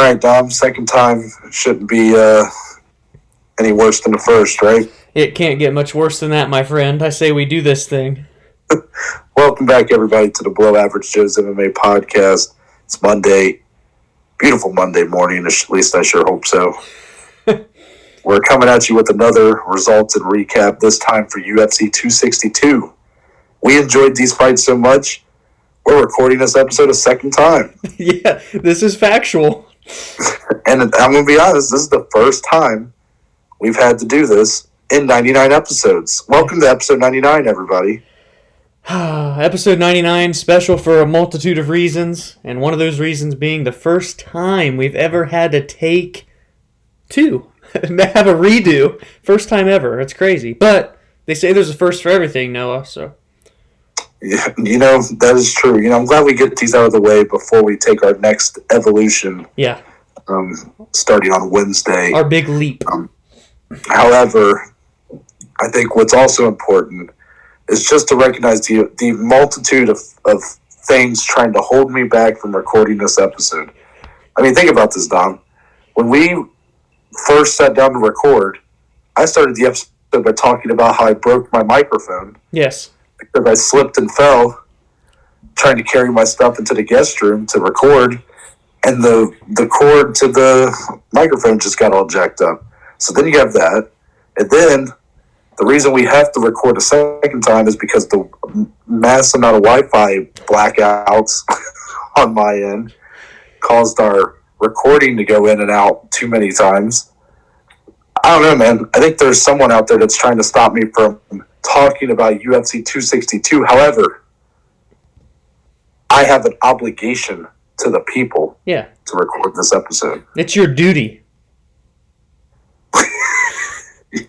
right, Dom. Second time shouldn't be any worse than the first, right? It can't get much worse than that, my friend. I say we do this thing. Welcome back, everybody, to the Below Average Joe's MMA podcast. It's Monday. Beautiful Monday morning, at least I sure hope so. We're coming at you with another results and recap, this time for UFC 262. We enjoyed these fights so much, we're recording this episode a second time. Yeah, this is factual. And I'm going to be honest, this is the first time we've had to do this in 99 episodes. Welcome to episode 99, everybody. Episode 99, special for a multitude of reasons, and one of those reasons being the first time we've ever had to take two. Have a redo. First time ever. It's crazy. But they say there's a first for everything, Noah, so... Yeah, that is true. I'm glad we get these out of the way before we take our next evolution. Yeah. Starting on Wednesday. Our big leap. However, I think what's also important is just to recognize the multitude of things trying to hold me back from recording this episode. I mean, think about this, Dom. When we first sat down to record, I started the episode by talking about how I broke my microphone. Yes. Because I slipped and fell trying to carry my stuff into the guest room to record, and the cord to the microphone just got all jacked up. So then you have that, and then the reason we have to record a second time is because the mass amount of Wi-Fi blackouts on my end caused our recording to go in and out too many times. I don't know, man. I think there's someone out there that's trying to stop me from talking about UFC 262. However, I have an obligation to the people to record this episode. It's your duty.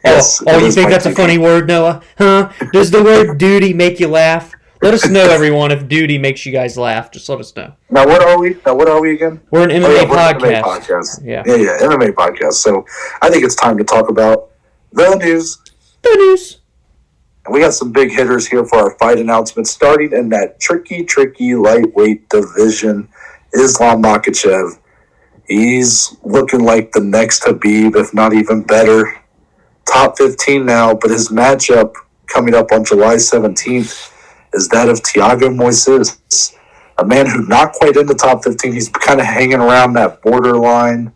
Yes, you think that's a funny word, Noah? Huh? Does the word duty make you laugh? Let us know, everyone, if duty makes you guys laugh. Just let us know. Now, what are we again? We're an MMA podcast. We're an MMA podcast. Yeah, MMA podcast. So I think it's time to talk about the news. The news. And we got some big hitters here for our fight announcements, starting in that tricky lightweight division. Islam Makhachev. He's looking like the next Khabib, if not even better. Top 15 now, but his matchup coming up on July 17th is that of Thiago Moises, a man who's not quite in the top 15. He's kind of hanging around that borderline,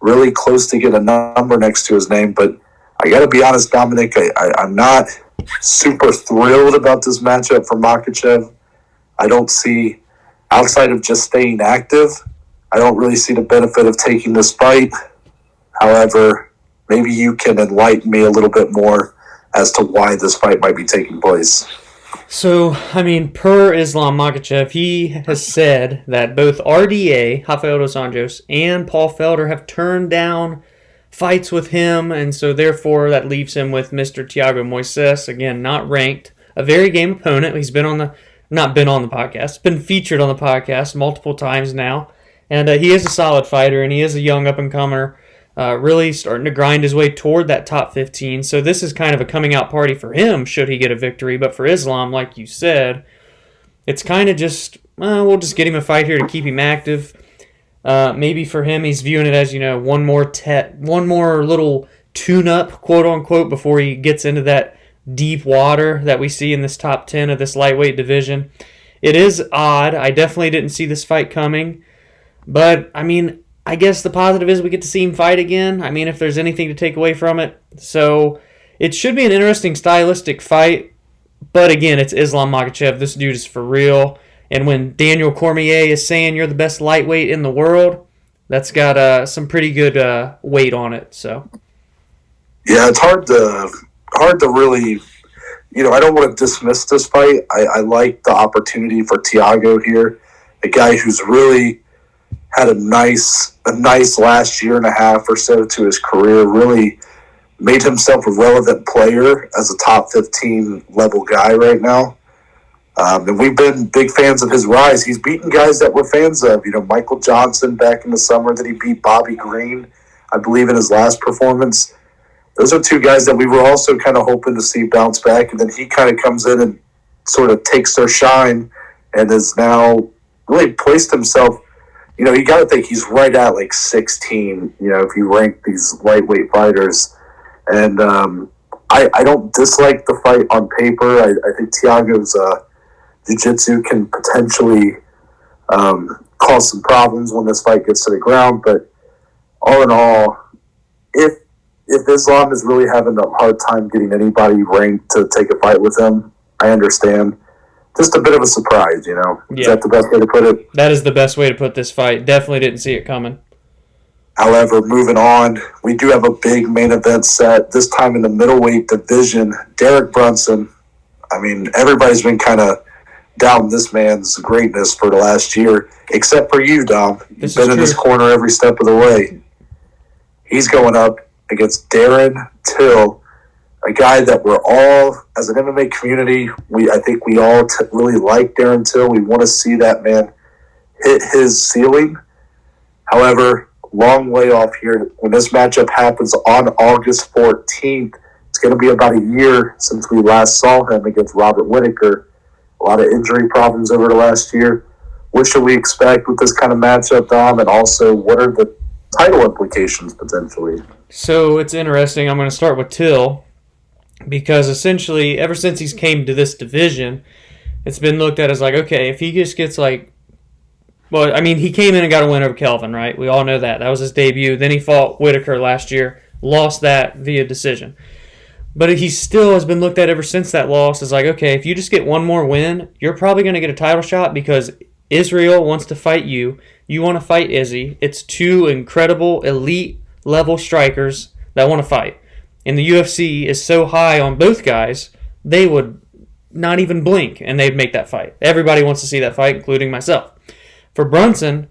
really close to get a number next to his name. But I got to be honest, Dominic, I'm not super thrilled about this matchup for Makhachev. I don't see, outside of just staying active, I don't really see the benefit of taking this fight. However, maybe you can enlighten me a little bit more as to why this fight might be taking place. So, I mean, per Islam Makhachev, he has said that both RDA, Rafael dos Anjos, and Paul Felder have turned down fights with him, and so therefore that leaves him with Mr. Thiago Moises, again, not ranked, a very game opponent. He's been not been on the podcast, been featured on the podcast multiple times now, and he is a solid fighter, and he is a young up-and-comer, really starting to grind his way toward that top 15. So this is kind of a coming out party for him should he get a victory. But for Islam, like you said, it's kind of just, we'll just get him a fight here to keep him active. Maybe for him, he's viewing it as, one more little tune-up, quote-unquote, before he gets into that deep water that we see in this top 10 of this lightweight division. It is odd. I definitely didn't see this fight coming. But, I mean, I guess the positive is we get to see him fight again. I mean, if there's anything to take away from it. So, it should be an interesting stylistic fight. But again, it's Islam Makhachev. This dude is for real. And when Daniel Cormier is saying you're the best lightweight in the world, that's got some pretty good weight on it. So, yeah, it's hard to really, I don't want to dismiss this fight. I like the opportunity for Thiago here, a guy who's really had a nice last year and a half or so to his career, really made himself a relevant player as a top 15 level guy right now. And we've been big fans of his rise. He's beaten guys that we're fans of. Michael Johnson back in the summer that he beat Bobby Green, I believe, in his last performance. Those are two guys that we were also kind of hoping to see bounce back. And then he kind of comes in and sort of takes their shine and has now really placed himself You got to think he's right at like 16, if you rank these lightweight fighters. And I don't dislike the fight on paper. I think Thiago's jiu-jitsu can potentially cause some problems when this fight gets to the ground. But all in all, if Islam is really having a hard time getting anybody ranked to take a fight with him, I understand. Just a bit of a surprise, Yeah. Is that the best way to put it? That is the best way to put this fight. Definitely didn't see it coming. However, moving on, we do have a big main event set, this time in the middleweight division. Derek Brunson, everybody's been kind of down this man's greatness for the last year, except for you, Dom. You've been in his corner every step of the way. He's going up against Darren Till, a guy that we're all, as an MMA community, I think we all really like Darren Till. We want to see that man hit his ceiling. However, long way off here. When this matchup happens on August 14th, it's going to be about a year since we last saw him against Robert Whittaker. A lot of injury problems over the last year. What should we expect with this kind of matchup, Dom? And also, what are the title implications potentially? So it's interesting. I'm going to start with Till, because essentially, ever since he's came to this division, it's been looked at as like, okay, if he just gets he came in and got a win over Kelvin, right? We all know that. That was his debut. Then he fought Whittaker last year, lost that via decision. But he still has been looked at ever since that loss as like, okay, if you just get one more win, you're probably going to get a title shot because Israel wants to fight you. You want to fight Izzy. It's two incredible elite level strikers that want to fight. And the UFC is so high on both guys, they would not even blink and they'd make that fight. Everybody wants to see that fight, including myself. For Brunson,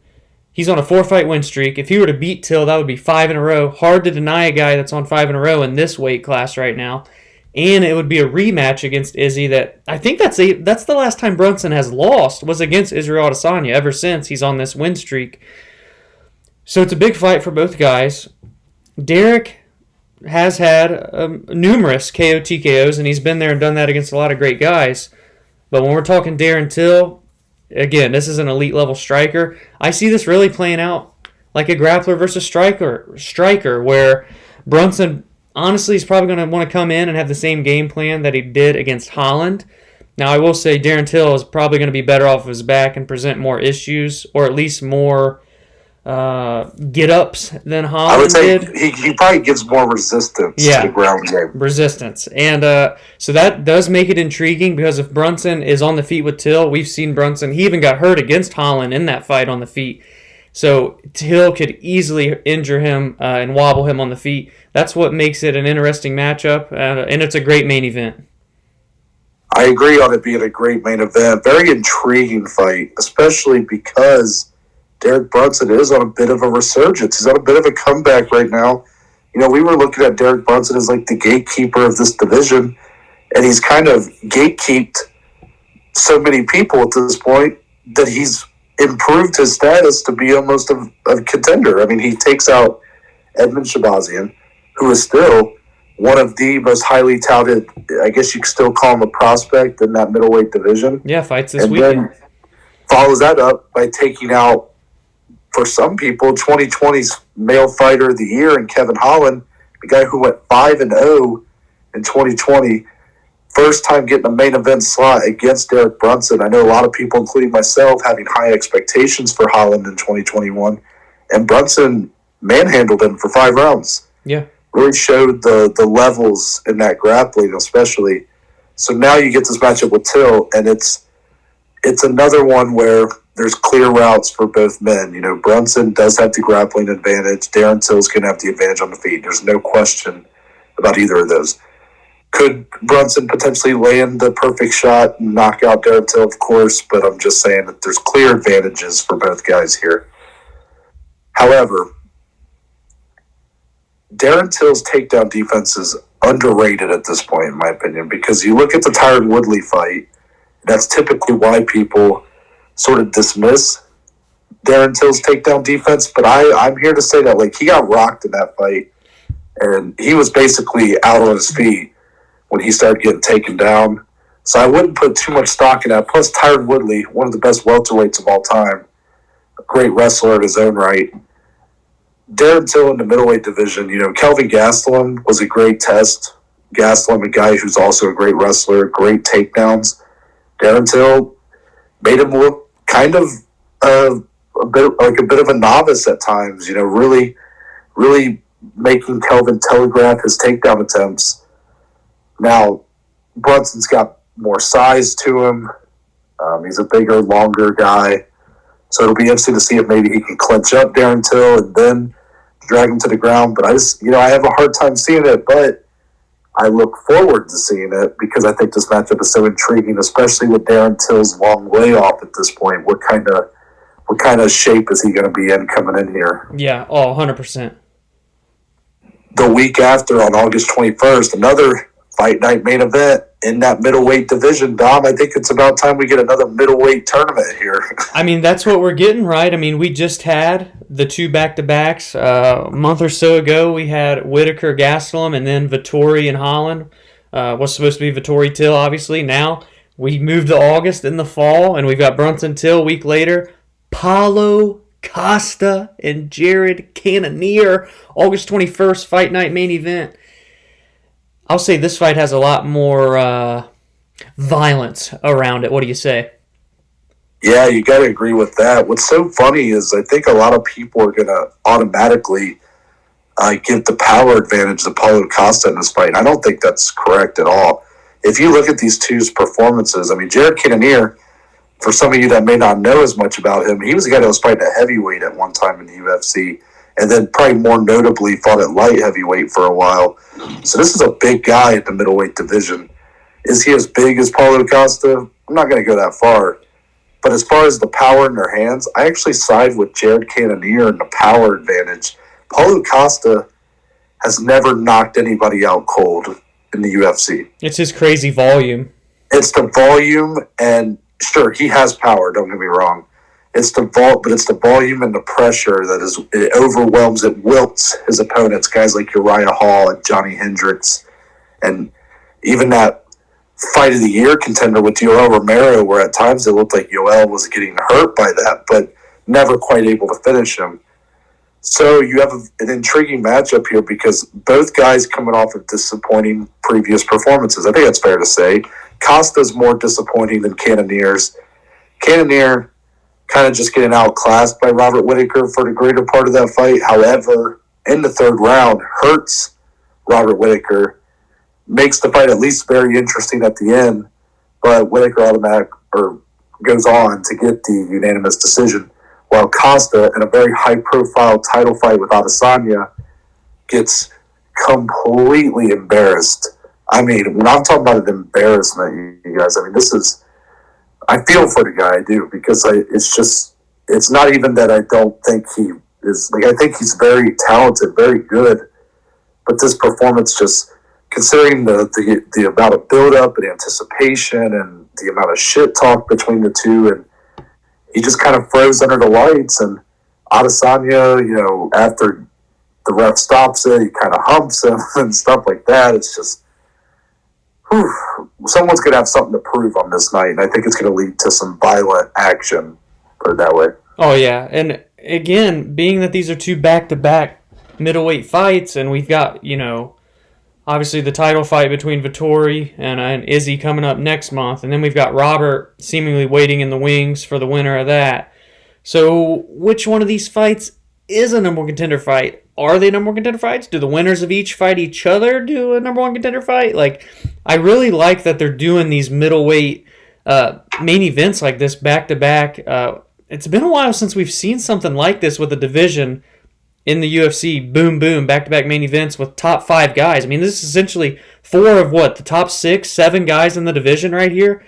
he's on a 4-fight win streak. If he were to beat Till, that would be 5 in a row. Hard to deny a guy that's on 5 in a row in this weight class right now. And it would be a rematch against Izzy that I think that's the last time Brunson has lost was against Israel Adesanya. Ever since he's on this win streak. So it's a big fight for both guys. Derek has had numerous KO TKOs, and he's been there and done that against a lot of great guys. But when we're talking Darren Till, again, this is an elite level striker. I see this really playing out like a grappler versus striker, where Brunson honestly is probably going to want to come in and have the same game plan that he did against Holland. Now, I will say Darren Till is probably going to be better off of his back and present more issues, or at least more get-ups than Holland I would say did. He probably gives more resistance to the ground game. Resistance. And so that does make it intriguing, because if Brunson is on the feet with Till, we've seen Brunson, he even got hurt against Holland in that fight on the feet. So Till could easily injure him and wobble him on the feet. That's what makes it an interesting matchup, and it's a great main event. I agree on it being a great main event. Very intriguing fight, especially because Derek Brunson is on a bit of a resurgence. He's on a bit of a comeback right now. We were looking at Derek Brunson as like the gatekeeper of this division, and he's kind of gatekeeped so many people at this point that he's improved his status to be almost a contender. He takes out Edmund Shabazian, who is still one of the most highly touted, I guess you could still call him a prospect in that middleweight division. Yeah, fights this and weekend. Then follows that up by taking out, for some people, 2020's male fighter of the year in Kevin Holland, the guy who went 5-0 in 2020. First time getting a main event slot against Derek Brunson. I know a lot of people, including myself, having high expectations for Holland in 2021. And Brunson manhandled him for 5 rounds. Yeah. Really showed the levels in that grappling, especially. So now you get this matchup with Till, and it's another one where there's clear routes for both men. Brunson does have the grappling advantage. Darren Till's going to have the advantage on the feet. There's no question about either of those. Could Brunson potentially land the perfect shot and knock out Darren Till? Of course, but I'm just saying that there's clear advantages for both guys here. However, Darren Till's takedown defense is underrated at this point, in my opinion, because you look at the Tyron Woodley fight, that's typically why people sort of dismiss Darren Till's takedown defense, but I'm here to say that he got rocked in that fight, and he was basically out on his feet when he started getting taken down. So I wouldn't put too much stock in that. Plus, Tyron Woodley, one of the best welterweights of all time, a great wrestler in his own right. Darren Till in the middleweight division, Kelvin Gastelum was a great test. Gastelum, a guy who's also a great wrestler, great takedowns. Darren Till made him look kind of a bit of a novice at times. Really, really making Kelvin telegraph his takedown attempts. Now, Brunson's got more size to him. He's a bigger, longer guy. So it'll be interesting to see if maybe he can clinch up Darren Till and then drag him to the ground. But I have a hard time seeing it, but I look forward to seeing it because I think this matchup is so intriguing, especially with Darren Till's long layoff at this point. What kind of shape is he going to be in coming in here? Yeah, 100%. The week after, on August 21st, another Fight Night main event in that middleweight division. Dom, I think it's about time we get another middleweight tournament here. I mean, that's what we're getting, right? I mean, we just had the two back-to-backs. A month or so ago, we had Whitaker, Gastelum, and then Vettori and Holland. Was supposed to be Vettori Till, obviously. Now, we moved to August in the fall, and we've got Brunson Till a week later. Paulo Costa and Jared Cannonier, August 21st, Fight Night main event. I'll say this fight has a lot more violence around it. What do you say? Yeah, you got to agree with that. What's so funny is I think a lot of people are going to automatically give the power advantage to Paulo Costa in this fight. And I don't think that's correct at all. If you look at these two's performances, I mean, Jared Cannonier, for some of you that may not know as much about him, he was a guy that was fighting at heavyweight at one time in the UFC, and then probably more notably fought at light heavyweight for a while. So this is a big guy in the middleweight division. Is he as big as Paulo Costa? I'm not going to go that far. But as far as the power in their hands, I actually side with Jared Cannonier in the power advantage. Paulo Costa has never knocked anybody out cold in the UFC. It's his crazy volume. It's the volume, and sure, he has power, don't get me wrong. But it's the volume and the pressure that it overwhelms, it wilts his opponents, guys like Uriah Hall and Johnny Hendricks, and even that fight of the year contender with Yoel Romero, where at times it looked like Yoel was getting hurt by that, but never quite able to finish him. So you have an intriguing matchup here because both guys coming off of disappointing previous performances. I think that's fair to say. Costa's more disappointing than Cannonier's. Cannonier kind of just getting outclassed by Robert Whitaker for the greater part of that fight. However, in the third round, hurts Robert Whitaker, makes the fight at least very interesting at the end, but Whitaker goes on to get the unanimous decision, while Costa, in a very high-profile title fight with Adesanya, gets completely embarrassed. I mean, when I'm talking about an embarrassment, you guys, I mean, I feel for the guy, I do, because it's not even that I don't think he is, I think he's very talented, very good, but this performance just, considering the amount of build-up and anticipation and the amount of shit talk between the two, and he just kind of froze under the lights, and Adesanya, after the ref stops it, he kind of humps him and stuff like that. It's just, someone's going to have something to prove on this night, and I think it's going to lead to some violent action, put it that way. Oh, yeah. And again, being that these are two back-to-back middleweight fights, and we've got, obviously the title fight between Vettori and Izzy coming up next month, and then we've got Robert seemingly waiting in the wings for the winner of that. So which one of these fights is a number one contender fight? Are they number one contender fights? Do the winners of each fight each other do a number one contender fight? I really like that they're doing these middleweight main events like this back-to-back. It's been a while since we've seen something like this with a division in the UFC. Boom, boom, back-to-back main events with top 5 guys. I mean, this is essentially 4 of the top 6, 7 guys in the division right here.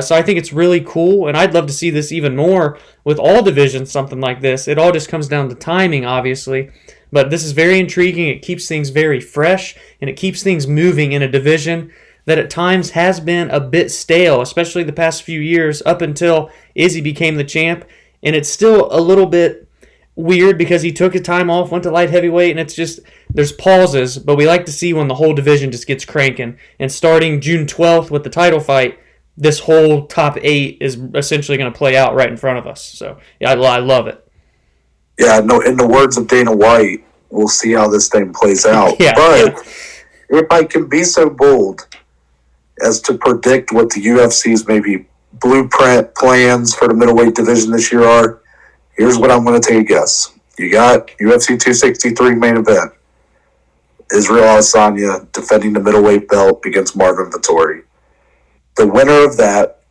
So I think it's really cool, and I'd love to see this even more with all divisions, something like this. It all just comes down to timing, obviously. But this is very intriguing. It keeps things very fresh, and it keeps things moving in a division that at times has been a bit stale, especially the past few years up until Izzy became the champ. And it's still a little bit weird because he took his time off, went to light heavyweight, and it's just, there's pauses, but we like to see when the whole division just gets cranking. And starting June 12th with the title fight, this whole top 8 is essentially going to play out right in front of us. So, yeah, I love it. Yeah, no. In the words of Dana White, we'll see how this thing plays out. But if I can be so bold as to predict what the UFC's maybe blueprint plans for the middleweight division this year are, here's what I'm going to take a guess. You got UFC 263 main event. Israel Adesanya defending the middleweight belt against Marvin Vettori. The winner of that,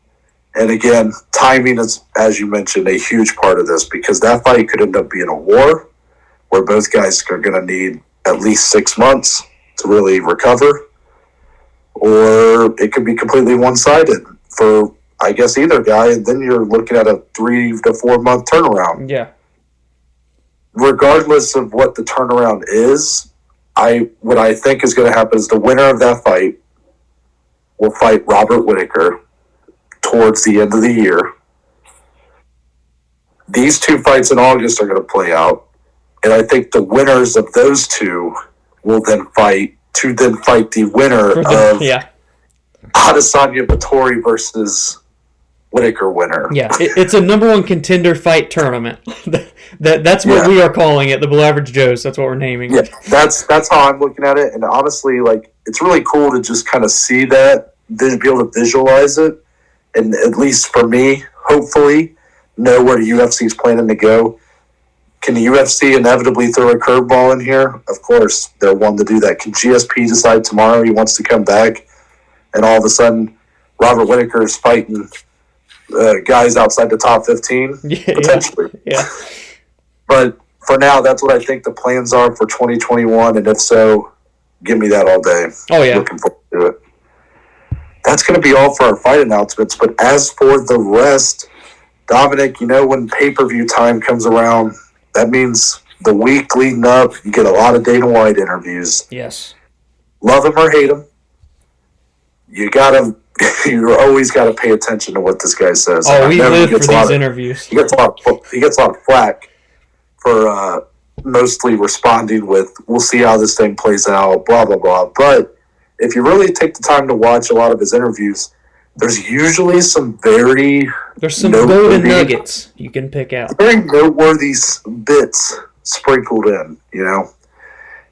and again, timing is, as you mentioned, a huge part of this because that fight could end up being a war where both guys are going to need at least 6 months to really recover, or it could be completely one-sided for, I guess, either guy, and then you're looking at a 3 to 4 month turnaround. Yeah. Regardless of what the turnaround is, what I think is going to happen is the winner of that fight will fight Robert Whittaker towards the end of the year. These 2 fights in August are going to play out, and I think the winners of those 2 will then fight the winner of Adesanya Vettori versus Whittaker winner. Yeah, it's a number 1 contender fight tournament. That's what we are calling it, the Below Average Joes. That's what we're naming it. Yeah, that's how I'm looking at it. And honestly, like, it's really cool to just kind of see that, be able to visualize it, and at least for me, hopefully, know where the UFC is planning to go. Can the UFC inevitably throw a curveball in here? Of course, they're one to do that. Can GSP decide tomorrow he wants to come back, and all of a sudden, Robert Whittaker is fighting guys outside the top 15? Potentially. Yeah. But for now, that's what I think the plans are for 2021, and if so, give me that all day. Oh, yeah. Looking forward to it. That's going to be all for our fight announcements, but as for the rest, Dominic, when pay-per-view time comes around, that means the week leading up, you get a lot of Dana White interviews. Yes. Love him or hate him, you always got to pay attention to what this guy says. Oh, we live for these interviews. He gets a lot of flack for mostly responding with, we'll see how this thing plays out, blah, blah, blah. But if you really take the time to watch a lot of his interviews, there's usually some There's some golden nuggets you can pick out. Very noteworthy bits sprinkled in,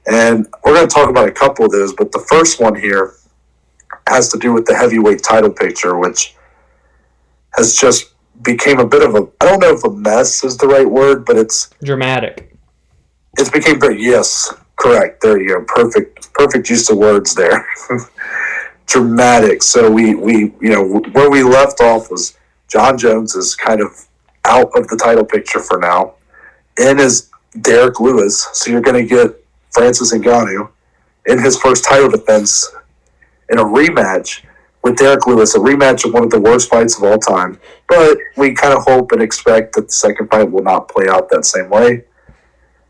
And we're going to talk about a couple of those, but the first one here has to do with the heavyweight title picture, which has just became a bit of I don't know if a mess is the right word, but it's dramatic. It's became very, yes, correct. There you go. Perfect use of words there. Dramatic. So we where we left off was John Jones is kind of out of the title picture for now. In is Derek Lewis. So you're going to get Francis Ngannou in his first title defense in a rematch with Derek Lewis, a rematch of one of the worst fights of all time. But we kind of hope and expect that the second fight will not play out that same way.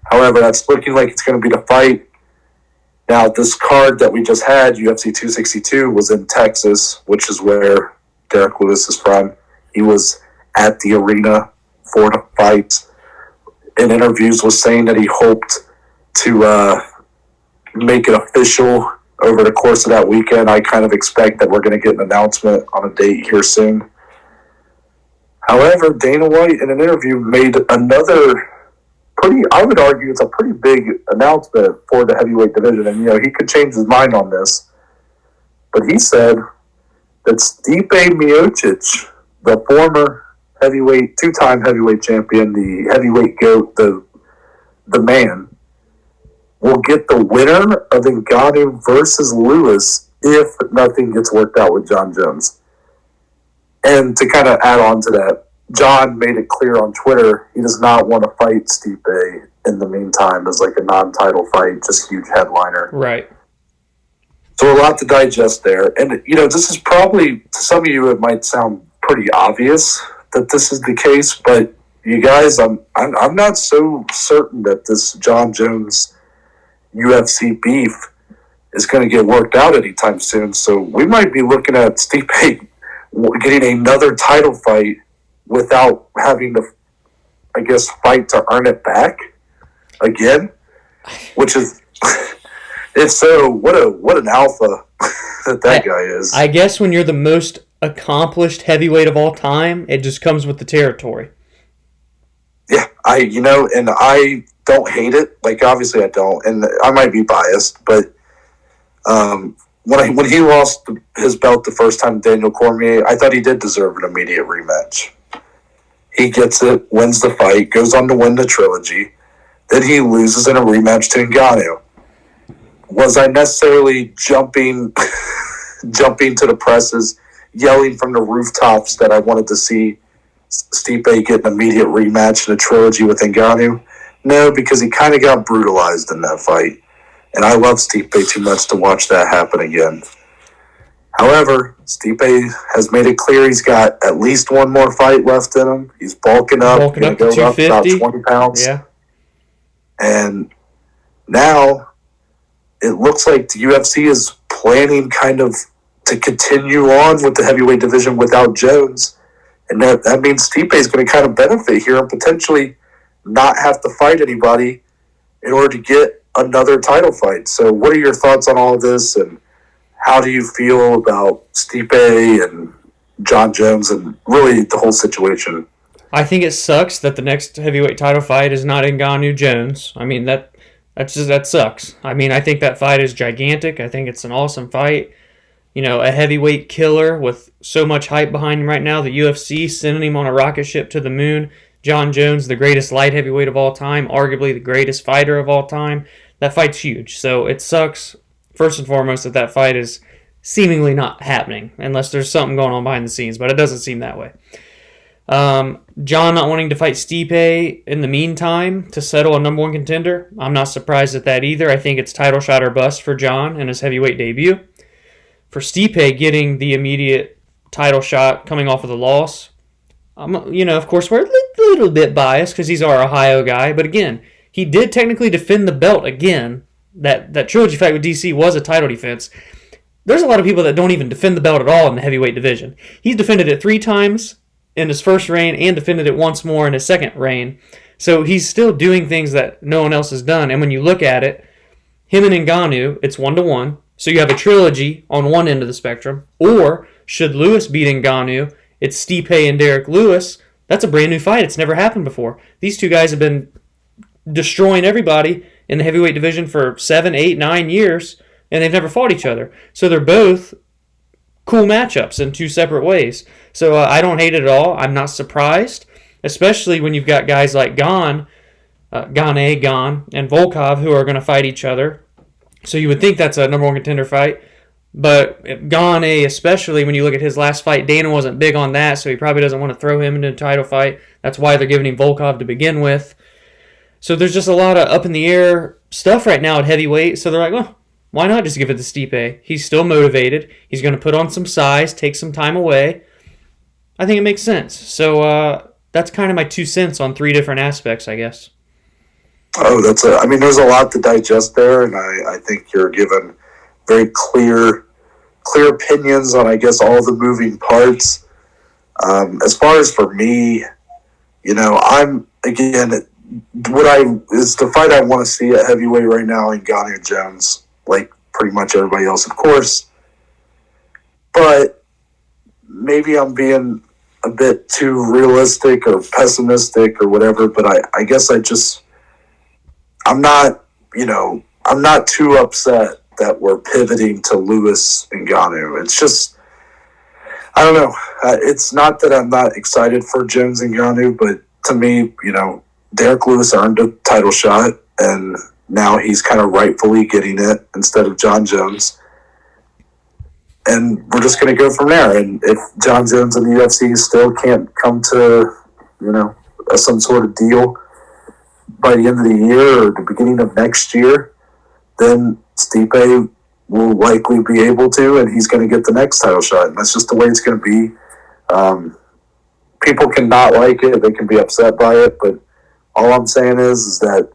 However, that's looking like it's going to be the fight. Now, this card that we just had, UFC 262, was in Texas, which is where Derek Lewis is from. He was at the arena for the fight. In interviews, was saying that he hoped to make it official over the course of that weekend. I kind of expect that we're going to get an announcement on a date here soon. However, Dana White in an interview made another I would argue it's a pretty big announcement for the heavyweight division. And, he could change his mind on this. But he said that Stipe Miocic, the former two-time heavyweight champion, the heavyweight GOAT, the man, will get the winner of Ngannou versus Lewis if nothing gets worked out with John Jones. And to kind of add on to that, John made it clear on Twitter he does not want to fight Stipe in the meantime as like a non-title fight, just huge headliner. Right. So a lot to digest there. And, this is probably, to some of you, it might sound pretty obvious that this is the case, but you guys, I'm not so certain that this John Jones UFC beef is going to get worked out anytime soon. So we might be looking at Stipe getting another title fight without having to, I guess, fight to earn it back again, which is, if so, what an alpha that guy is. I guess when you're the most accomplished heavyweight of all time, it just comes with the territory. Yeah, And I don't hate it. Like, obviously I don't, and I might be biased, but when he lost his belt the first time to Daniel Cormier, I thought he did deserve an immediate rematch. He gets it, wins the fight, goes on to win the trilogy. Then he loses in a rematch to Ngannou. Was I necessarily jumping to the presses, yelling from the rooftops that I wanted to see Stipe get an immediate rematch in a trilogy with Ngannou? No, because he kind of got brutalized in that fight. And I love Stipe too much to watch that happen again. However, Stipe has made it clear he's got at least one more fight left in him. He's bulking up. Bulking up to go up about 250. 20 pounds. Yeah. And now it looks like the UFC is planning kind of to continue on with the heavyweight division without Jones. And that means Stipe is going to kind of benefit here and potentially not have to fight anybody in order to get another title fight. So what are your thoughts on all of this, and how do you feel about Stipe and John Jones and really the whole situation? I think it sucks that the next heavyweight title fight is not Ngannou Jones. I mean, that sucks. I mean, I think that fight is gigantic. I think it's an awesome fight. You know, a heavyweight killer with so much hype behind him right now. The UFC sending him on a rocket ship to the moon. John Jones, the greatest light heavyweight of all time, arguably the greatest fighter of all time. That fight's huge. So it sucks, first and foremost, that fight is seemingly not happening, unless there's something going on behind the scenes, but it doesn't seem that way. John not wanting to fight Stipe in the meantime to settle a number one contender, I'm not surprised at that either. I think it's title shot or bust for John in his heavyweight debut. For Stipe getting the immediate title shot coming off of the loss, of course, we're a little bit biased because he's our Ohio guy. But again, he did technically defend the belt again. That trilogy fight with DC was a title defense. There's a lot of people that don't even defend the belt at all in the heavyweight division. He's defended it 3 times in his first reign and defended it once more in his second reign. So he's still doing things that no one else has done. And when you look at it, him and Ngannou, it's 1-1. So you have a trilogy on one end of the spectrum. Or, should Lewis beat Ngannou, it's Stipe and Derek Lewis. That's a brand new fight. It's never happened before. These two guys have been destroying everybody in the heavyweight division for 7, 8, 9 years, and they've never fought each other. So they're both cool matchups in 2 separate ways. So I don't hate it at all. I'm not surprised, especially when you've got guys like Gane, and Volkov who are going to fight each other. So you would think that's a number one contender fight. But Gane, especially when you look at his last fight, Dana wasn't big on that, so he probably doesn't want to throw him into a title fight. That's why they're giving him Volkov to begin with. So there's just a lot of up-in-the-air stuff right now at heavyweight. So they're like, well, why not just give it to Stipe? He's still motivated. He's going to put on some size, take some time away. I think it makes sense. So that's kind of my 2 cents on 3 different aspects, I guess. Oh, there's a lot to digest there, and I think you're given very clear opinions on, I guess, all the moving parts. As far as for me, I'm, again, is the fight I want to see at heavyweight right now in Ngannou Jones, like pretty much everybody else, of course. But maybe I'm being a bit too realistic or pessimistic or whatever, but I guess I'm not too upset that we're pivoting to Lewis and Ngannou. It's just, I don't know. It's not that I'm not excited for Jones and Ngannou, but to me, Derek Lewis earned a title shot, and now he's kind of rightfully getting it instead of John Jones. And we're just going to go from there. And if John Jones and the UFC still can't come to, some sort of deal by the end of the year or the beginning of next year, then Stipe will likely be able to, and he's going to get the next title shot. And that's just the way it's going to be. People can not like it. They can be upset by it. But all I'm saying is that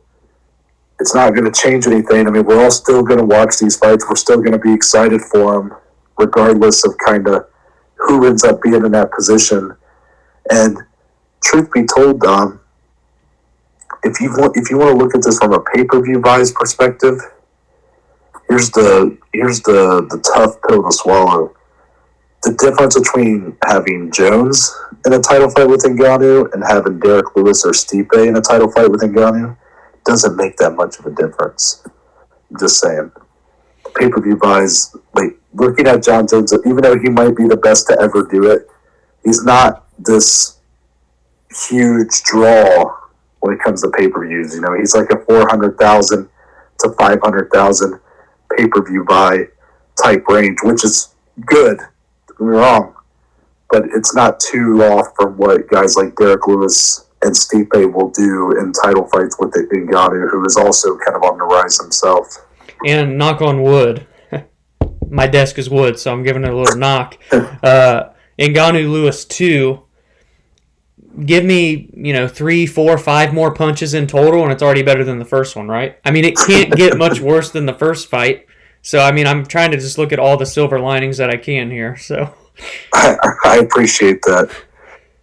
it's not going to change anything. I mean, we're all still going to watch these fights. We're still going to be excited for them, regardless of kind of who ends up being in that position. And truth be told, Dom, if you want to look at this from a pay-per-view buys perspective, here's the tough pill to swallow. the difference between having Jones in a title fight with Ngannou and having Derek Lewis or Stipe in a title fight with Ngannou doesn't make that much of a difference. I'm just saying. Pay-per-view buys, like, looking at John Jones, even though he might be the best to ever do it, he's not this huge draw when it comes to pay-per-views. You know, he's like a 400,000 to 500,000 pay-per-view buy type range, which is good. Don't get me wrong, but it's not too off from what guys like Derek Lewis and Stipe will do in title fights with Ngannou, who is also kind of on the rise himself. And knock on wood. My desk is wood, so I'm giving it a little knock. Ngannou Lewis 2. Give me, 3, 4, 5 more punches in total, and it's already better than the first one, right? I mean, it can't get much worse than the first fight. So, I mean, I'm trying to just look at all the silver linings that I can here. So, I appreciate that.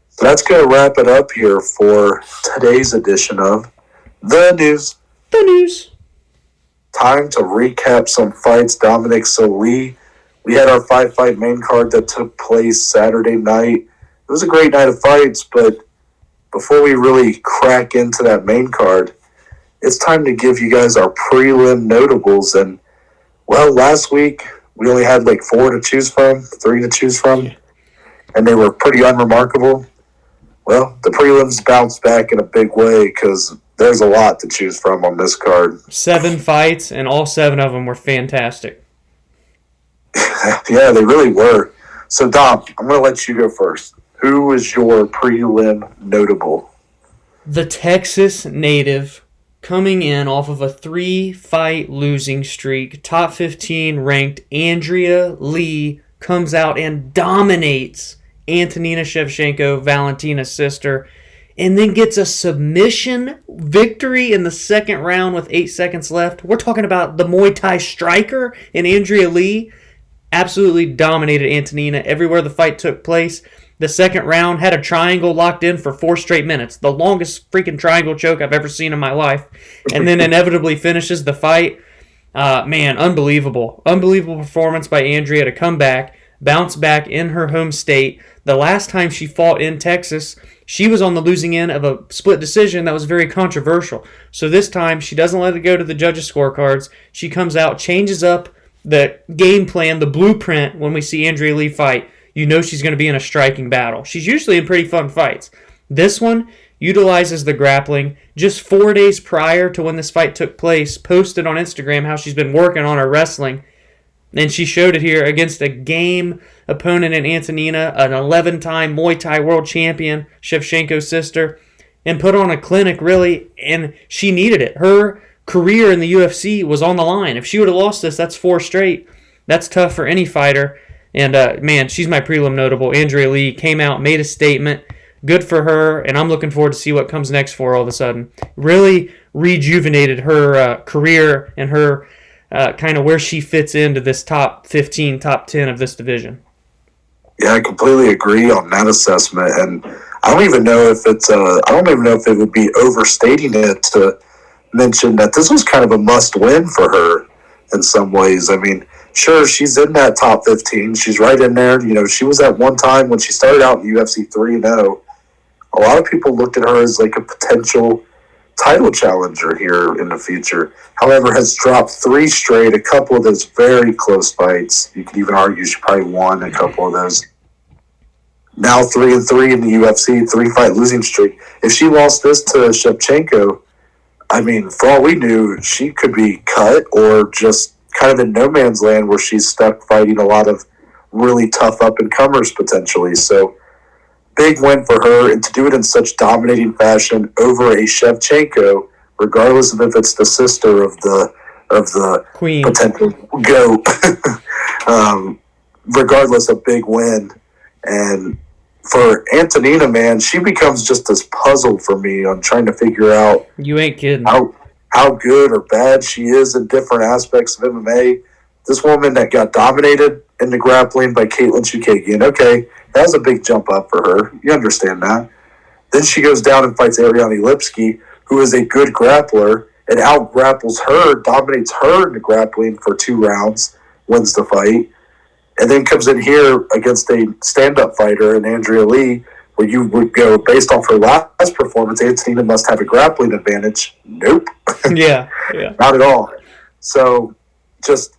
So that's going to wrap it up here for today's edition of The News. The News. Time to recap some fights. Dominic Solie. We had our 5-fight main card that took place Saturday night. It was a great night of fights, but before we really crack into that main card, it's time to give you guys our prelim notables. And, well, last week we only had like 4 to choose from, 3 to choose from, and they were pretty unremarkable. Well, the prelims bounced back in a big way because there's a lot to choose from on this card. 7 fights, and all 7 of them were fantastic. Yeah, they really were. So, Dom, I'm going to let you go first. Who is your prelim notable? The Texas native, coming in off of a 3-fight losing streak, top 15 ranked Andrea Lee comes out and dominates Antonina Shevchenko, Valentina's sister, and then gets a submission victory in the second round with 8 seconds left. We're talking about the Muay Thai striker in Andrea Lee. Absolutely dominated Antonina everywhere the fight took place. The second round had a triangle locked in for 4 straight minutes. The longest freaking triangle choke I've ever seen in my life. And then inevitably finishes the fight. Man, unbelievable. Unbelievable performance by Andrea to come back, bounce back in her home state. The last time she fought in Texas, she was on the losing end of a split decision that was very controversial. So this time, she doesn't let it go to the judges' scorecards. She comes out, changes up the game plan, the blueprint when we see Andrea Lee fight. You know she's going to be in a striking battle. She's usually in pretty fun fights. This one utilizes the grappling. Just 4 days prior to when this fight took place, posted on Instagram how she's been working on her wrestling. And she showed it here against a game opponent in Antonina, an 11-time Muay Thai world champion, Shevchenko's sister, and put on a clinic, really, and she needed it. Her career in the UFC was on the line. If she would have lost this, that's 4 straight. That's tough for any fighter. And, man, she's my prelim notable. Andrea Lee came out, made a statement. Good for her, and I'm looking forward to see what comes next for her all of a sudden. Really rejuvenated her career and her kind of where she fits into this top 15, top 10 of this division. Yeah, I completely agree on that assessment. And I don't even know if it would be overstating it to mention that this was kind of a must-win for her in some ways. I mean, sure, she's in that top 15. She's right in there. You know, she was at one time when she started out in UFC 3-0. A lot of people looked at her as like a potential title challenger here in the future. However, has dropped 3 straight, a couple of those very close fights. You could even argue she probably won a couple of those. Now 3-3 in the UFC, 3-fight losing streak. If she lost this to Shevchenko, I mean, for all we knew, she could be cut or just kind of in no man's land where she's stuck fighting a lot of really tough up-and-comers potentially. So, big win for her, and to do it in such dominating fashion over a Shevchenko, regardless of if it's the sister of the Queen potential GOAT. Regardless, a big win. And for Antonina, man, she becomes just this puzzle for me on trying to figure out You ain't kidding. how good or bad she is in different aspects of MMA. This woman that got dominated in the grappling by Caitlin Chukagian, okay, that was a big jump up for her. You understand that. Then she goes down and fights Ariane Lipski, who is a good grappler, and out-grapples her, dominates her in the grappling for 2 rounds, wins the fight. and then comes in here against a stand-up fighter in Andrea Lee, where you would go, based off her last performance, Antonina must have a grappling advantage. Nope. Yeah. Not at all. So, just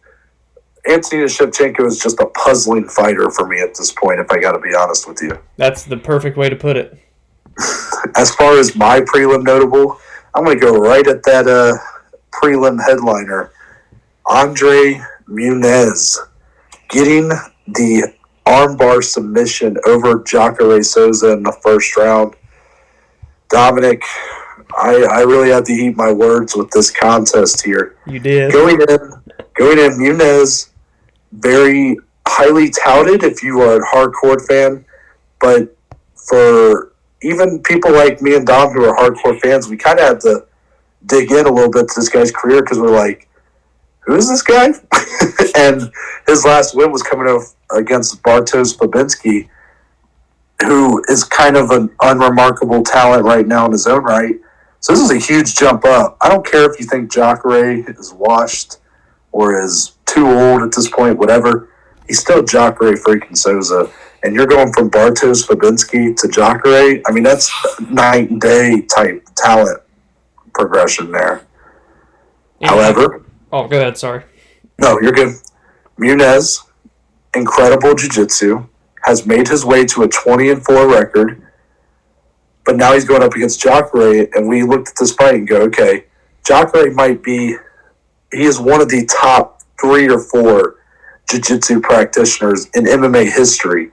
Antonina Shevchenko is just a puzzling fighter for me at this point, if I got to be honest with you. That's the perfect way to put it. As far as my prelim notable, I'm going to go right at that prelim headliner, Andre Muniz, getting the armbar submission over Jacare Souza in the first round. Dominic, I really had to eat my words with this contest here. You did. Going in, Muniz, very highly touted if you are a hardcore fan, but for even people like me and Dom who are hardcore fans, we kind of had to dig in a little bit to this guy's career because we're like, who is this guy? And his last win was coming up against Bartosz Fabinski, who is kind of an unremarkable talent right now in his own right. So this is a huge jump up. I don't care if you think Jacare is washed or is too old at this point, whatever. He's still Jacare freaking Souza. And you're going from Bartosz Fabinski to Jacare. I mean, that's night and day type talent progression there. Yeah. However... Oh, go ahead, sorry. No, you're good. Muniz, incredible jiu-jitsu, has made his way to a 20-4 record, but now he's going up against Jacare, and we looked at this fight and go, okay, Jacare might be, he is one of the top 3 or 4 jiu-jitsu practitioners in MMA history.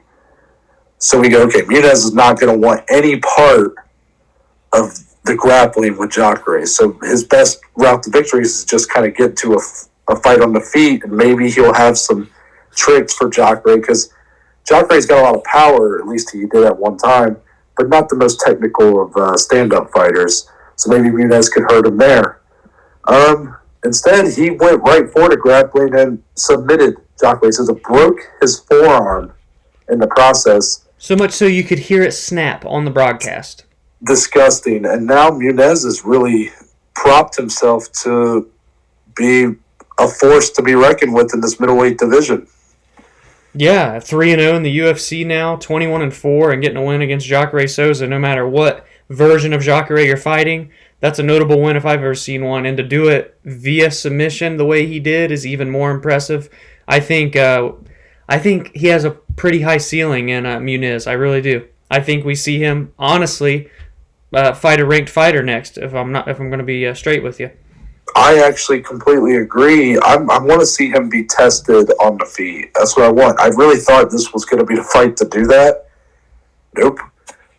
So we go, okay, Muniz is not going to want any part of the grappling with Jacare. So his best route to victory is just kind of get to a fight on the feet, and maybe he'll have some tricks for Jacare, because Jacare's got a lot of power, at least he did at one time, but not the most technical of stand-up fighters. So maybe Muniz could hurt him there. Instead, he went right for the grappling and submitted Jacare. So it broke his forearm in the process. So much so you could hear it snap on the broadcast. Disgusting. And now Muniz has really propped himself to be a force to be reckoned with in this middleweight division. Yeah, 3-0 in the UFC now, 21-4, and getting a win against Jacare Souza no matter what version of Jacare you're fighting. That's a notable win if I've ever seen one. And to do it via submission the way he did is even more impressive. I think he has a pretty high ceiling in Muniz. I really do. I think we see him, honestly, fight a ranked fighter next. If I'm going to be straight with you, I actually completely agree. I want to see him be tested on the feet. That's what I want. I really thought this was going to be the fight to do that. Nope.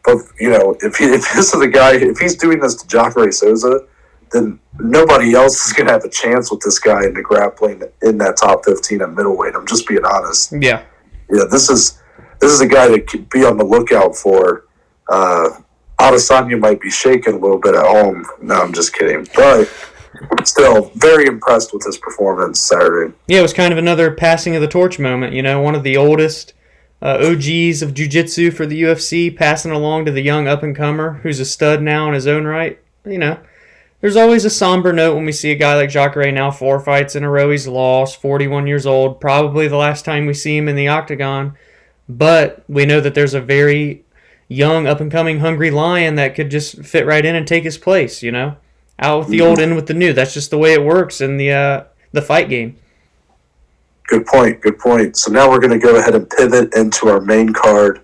But if this is the guy, if he's doing this to Jacare Souza, then nobody else is going to have a chance with this guy in the grappling in that top 15 at middleweight. I'm just being honest. Yeah. This is a guy to be on the lookout for. Adesanya might be shaking a little bit at home. No, I'm just kidding. But still, very impressed with his performance Saturday. Yeah, it was kind of another passing of the torch moment. One of the oldest OGs of jiu-jitsu for the UFC passing along to the young up-and-comer who's a stud now in his own right. There's always a somber note when we see a guy like Jacare now 4 fights in a row. He's lost, 41 years old, probably the last time we see him in the octagon. But we know that there's a very young, up-and-coming, hungry lion that could just fit right in and take his place, Out with the old, in with the new. That's just the way it works in the fight game. Good point. So now we're going to go ahead and pivot into our main card.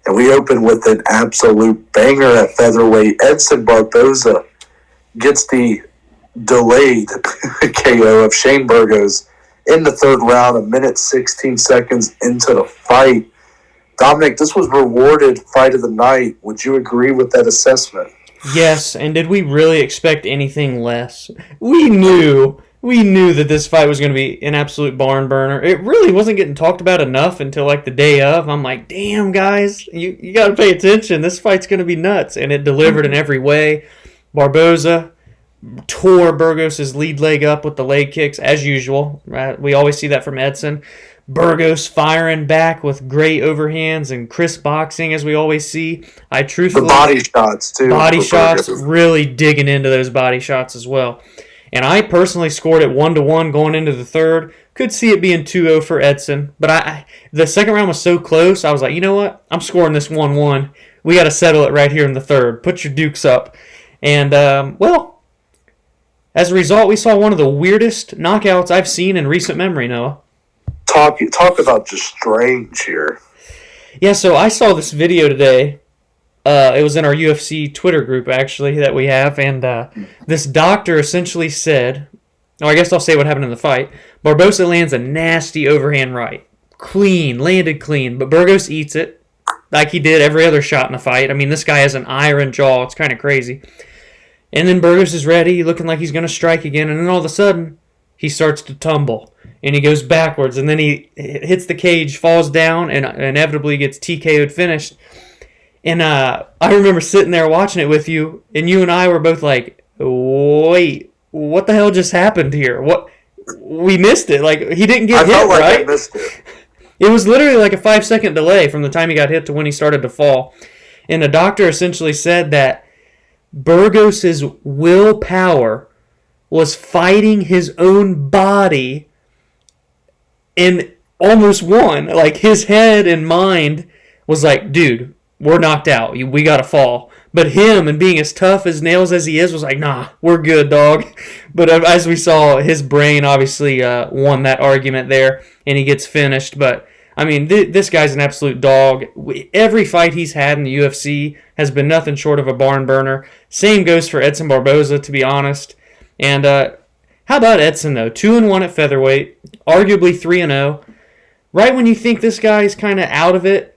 And we open with an absolute banger at featherweight. Edson Barboza gets the delayed KO of Shane Burgos in the third round, 1:16 into the fight. Dominic, this was rewarded fight of the night. Would you agree with that assessment? Yes, and did we really expect anything less? We knew that this fight was going to be an absolute barn burner. It really wasn't getting talked about enough until like the day of. I'm like, damn, guys, you got to pay attention. This fight's going to be nuts. And it delivered in every way. Barboza tore Burgos' lead leg up with the leg kicks, as usual. Right? We always see that from Edson. Burgos firing back with great overhands and crisp boxing, as we always see. The body shots, too. Really digging into those body shots as well. And I personally scored it 1-1 going into the third. Could see it being 2-0 for Edson. But the second round was so close, I was like, you know what? I'm scoring this 1-1. We got to settle it right here in the third. Put your dukes up. And, well, as a result, we saw one of the weirdest knockouts I've seen in recent memory, Noah. Talk about just strange here. Yeah, so I saw this video today. It was in our UFC Twitter group, actually, that we have. And this doctor essentially said, I guess I'll say what happened in the fight. Barboza lands a nasty overhand right. Landed clean. But Burgos eats it like he did every other shot in the fight. I mean, this guy has an iron jaw. It's kind of crazy. And then Burgos is ready, looking like he's going to strike again. And then all of a sudden, he starts to tumble. And he goes backwards. And then he hits the cage, falls down, and inevitably gets TKO'd finished. And I remember sitting there watching it with you, and you and I were both like, wait, what the hell just happened here? What? We missed it. Like, he didn't get hit, like right? I missed it. It was literally like a 5-second delay from the time he got hit to when he started to fall. And the doctor essentially said that Burgos' willpower was fighting his own body and almost won. Like, his head and mind was like, dude, we're knocked out. We got to fall. But him, and being as tough as nails as he is, was like, nah, we're good, dog. But as we saw, his brain obviously won that argument there, and he gets finished. But, I mean, this guy's an absolute dog. Every fight he's had in the UFC has been nothing short of a barn burner. Same goes for Edson Barboza, to be honest. And how about Edson, though? 2-1 at featherweight, arguably 3-0. Right when you think this guy's kind of out of it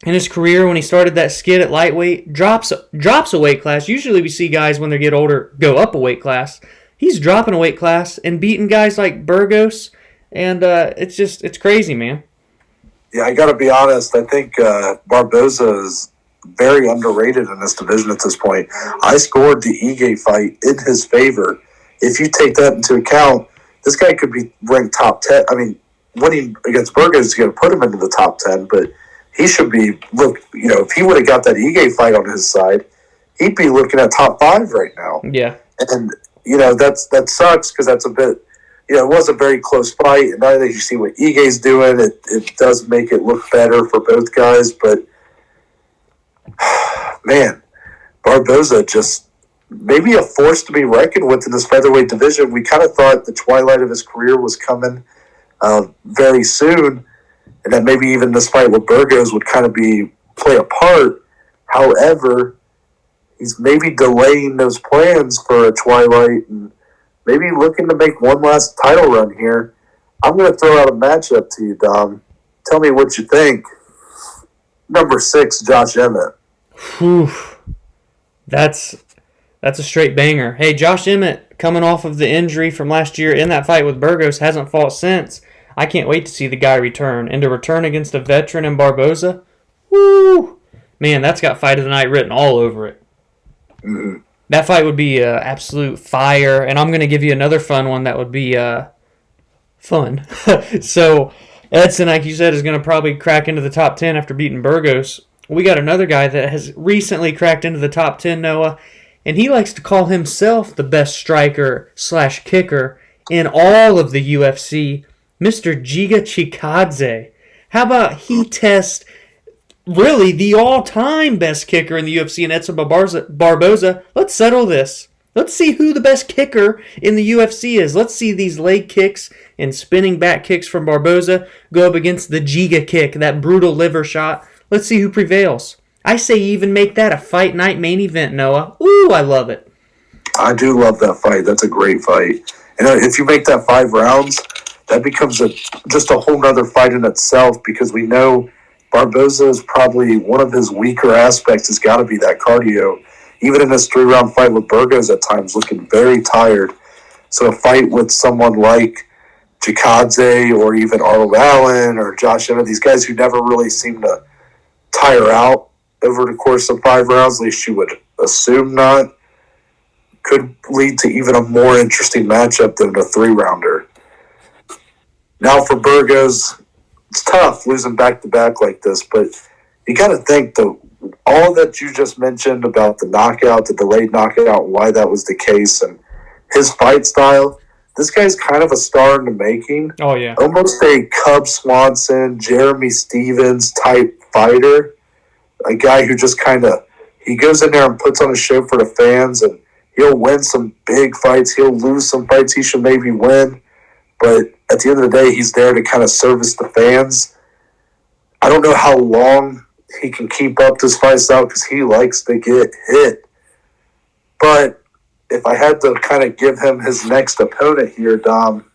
in his career, when he started that skid at lightweight, drops a weight class. Usually we see guys when they get older go up a weight class. He's dropping a weight class and beating guys like Burgos, and it's crazy, man. Yeah, I got to be honest. I think Barboza is very underrated in this division at this point. I scored the Ige fight in his favor. If you take that into account, this guy could be ranked top 10. I mean, winning against Burgos is going to put him into the top 10, but he should be, if he would have got that Ige fight on his side, he'd be looking at top 5 right now. Yeah. And, that sucks because that's a bit, it was a very close fight. And now that you see what Ige's doing, it does make it look better for both guys. But, man, Barboza just maybe a force to be reckoned with in this featherweight division. We kind of thought the twilight of his career was coming very soon. And that maybe even this fight with Burgos would kind of play a part. However, he's maybe delaying those plans for a twilight and maybe looking to make one last title run here. I'm going to throw out a matchup to you, Dom. Tell me what you think. Number 6, Josh Emmett. Whew. That's a straight banger. Hey, Josh Emmett, coming off of the injury from last year in that fight with Burgos, hasn't fought since. I can't wait to see the guy return. And to return against a veteran in Barboza, woo! Man, that's got fight of the night written all over it. Mm-hmm. That fight would be absolute fire. And I'm going to give you another fun one that would be fun. So, Edson, like you said, is going to probably crack into the top 10 after beating Burgos. We got another guy that has recently cracked into the top 10, Noah. And he likes to call himself the best striker/kicker in all of the UFC. Mr. Giga Chikadze. How about he tests really the all-time best kicker in the UFC in Edson Barboza? Let's settle this. Let's see who the best kicker in the UFC is. Let's see these leg kicks and spinning back kicks from Barboza go up against the Giga kick, that brutal liver shot. Let's see who prevails. I say even make that a fight night main event, Noah. Ooh, I love it. I do love that fight. That's a great fight. And if you make that 5 rounds, that becomes just a whole nother fight in itself because we know Barboza is probably one of his weaker aspects has got to be that cardio. Even in this 3-round fight with Burgos at times looking very tired. So a fight with someone like Chikadze or even Arnold Allen or Josh Emmett, these guys who never really seem to tire out over the course of 5 rounds, at least you would assume not, could lead to even a more interesting matchup than a 3-rounder. Now for Burgos, it's tough losing back-to-back like this, but you got to think all that you just mentioned about the knockout, the delayed knockout, why that was the case, and his fight style. This guy's kind of a star in the making. Oh, yeah. Almost a Cub Swanson, Jeremy Stevens type fighter. A guy who just he goes in there and puts on a show for the fans, and he'll win some big fights. He'll lose some fights he should maybe win. But at the end of the day, he's there to kind of service the fans. I don't know how long he can keep up this fight style because he likes to get hit. But if I had to kind of give him his next opponent here, Dom,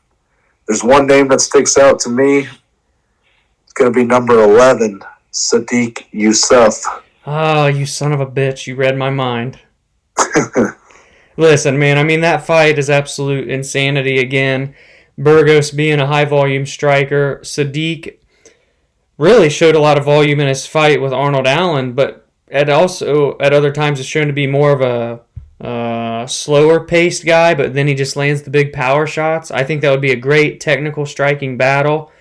there's one name that sticks out to me. It's going to be number 11, Sadiq Youssef. Oh, you son of a bitch. You read my mind. Listen, man, I mean, that fight is absolute insanity again. Burgos being a high-volume striker. Sadiq really showed a lot of volume in his fight with Arnold Allen, but at other times has shown to be more of a slower-paced guy, but then he just lands the big power shots. I think that would be a great technical striking battle.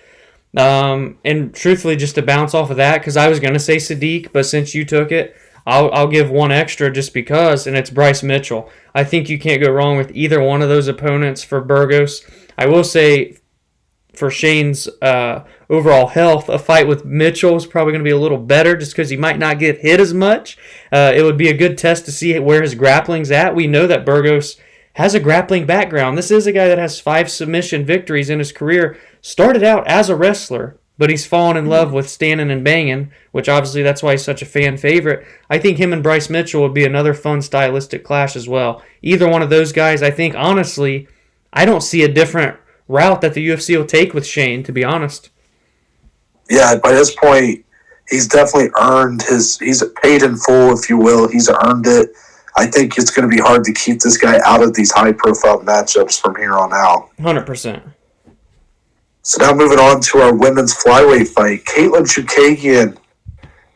And truthfully, just to bounce off of that, because I was going to say Sadiq, but since you took it, I'll give one extra just because, and it's Bryce Mitchell. I think you can't go wrong with either one of those opponents for Burgos. I will say, for Shane's overall health, a fight with Mitchell is probably going to be a little better just because he might not get hit as much. It would be a good test to see where his grappling's at. We know that Burgos has a grappling background. This is a guy that has 5 submission victories in his career. Started out as a wrestler, but he's fallen in love with standing and banging, which obviously that's why he's such a fan favorite. I think him and Bryce Mitchell would be another fun stylistic clash as well. Either one of those guys, I think, honestly, I don't see a different route that the UFC will take with Shane, to be honest. Yeah, by this point, he's definitely earned he's paid in full, if you will. He's earned it. I think it's going to be hard to keep this guy out of these high-profile matchups from here on out. 100%. So now moving on to our women's flyweight fight. Caitlin Chukagian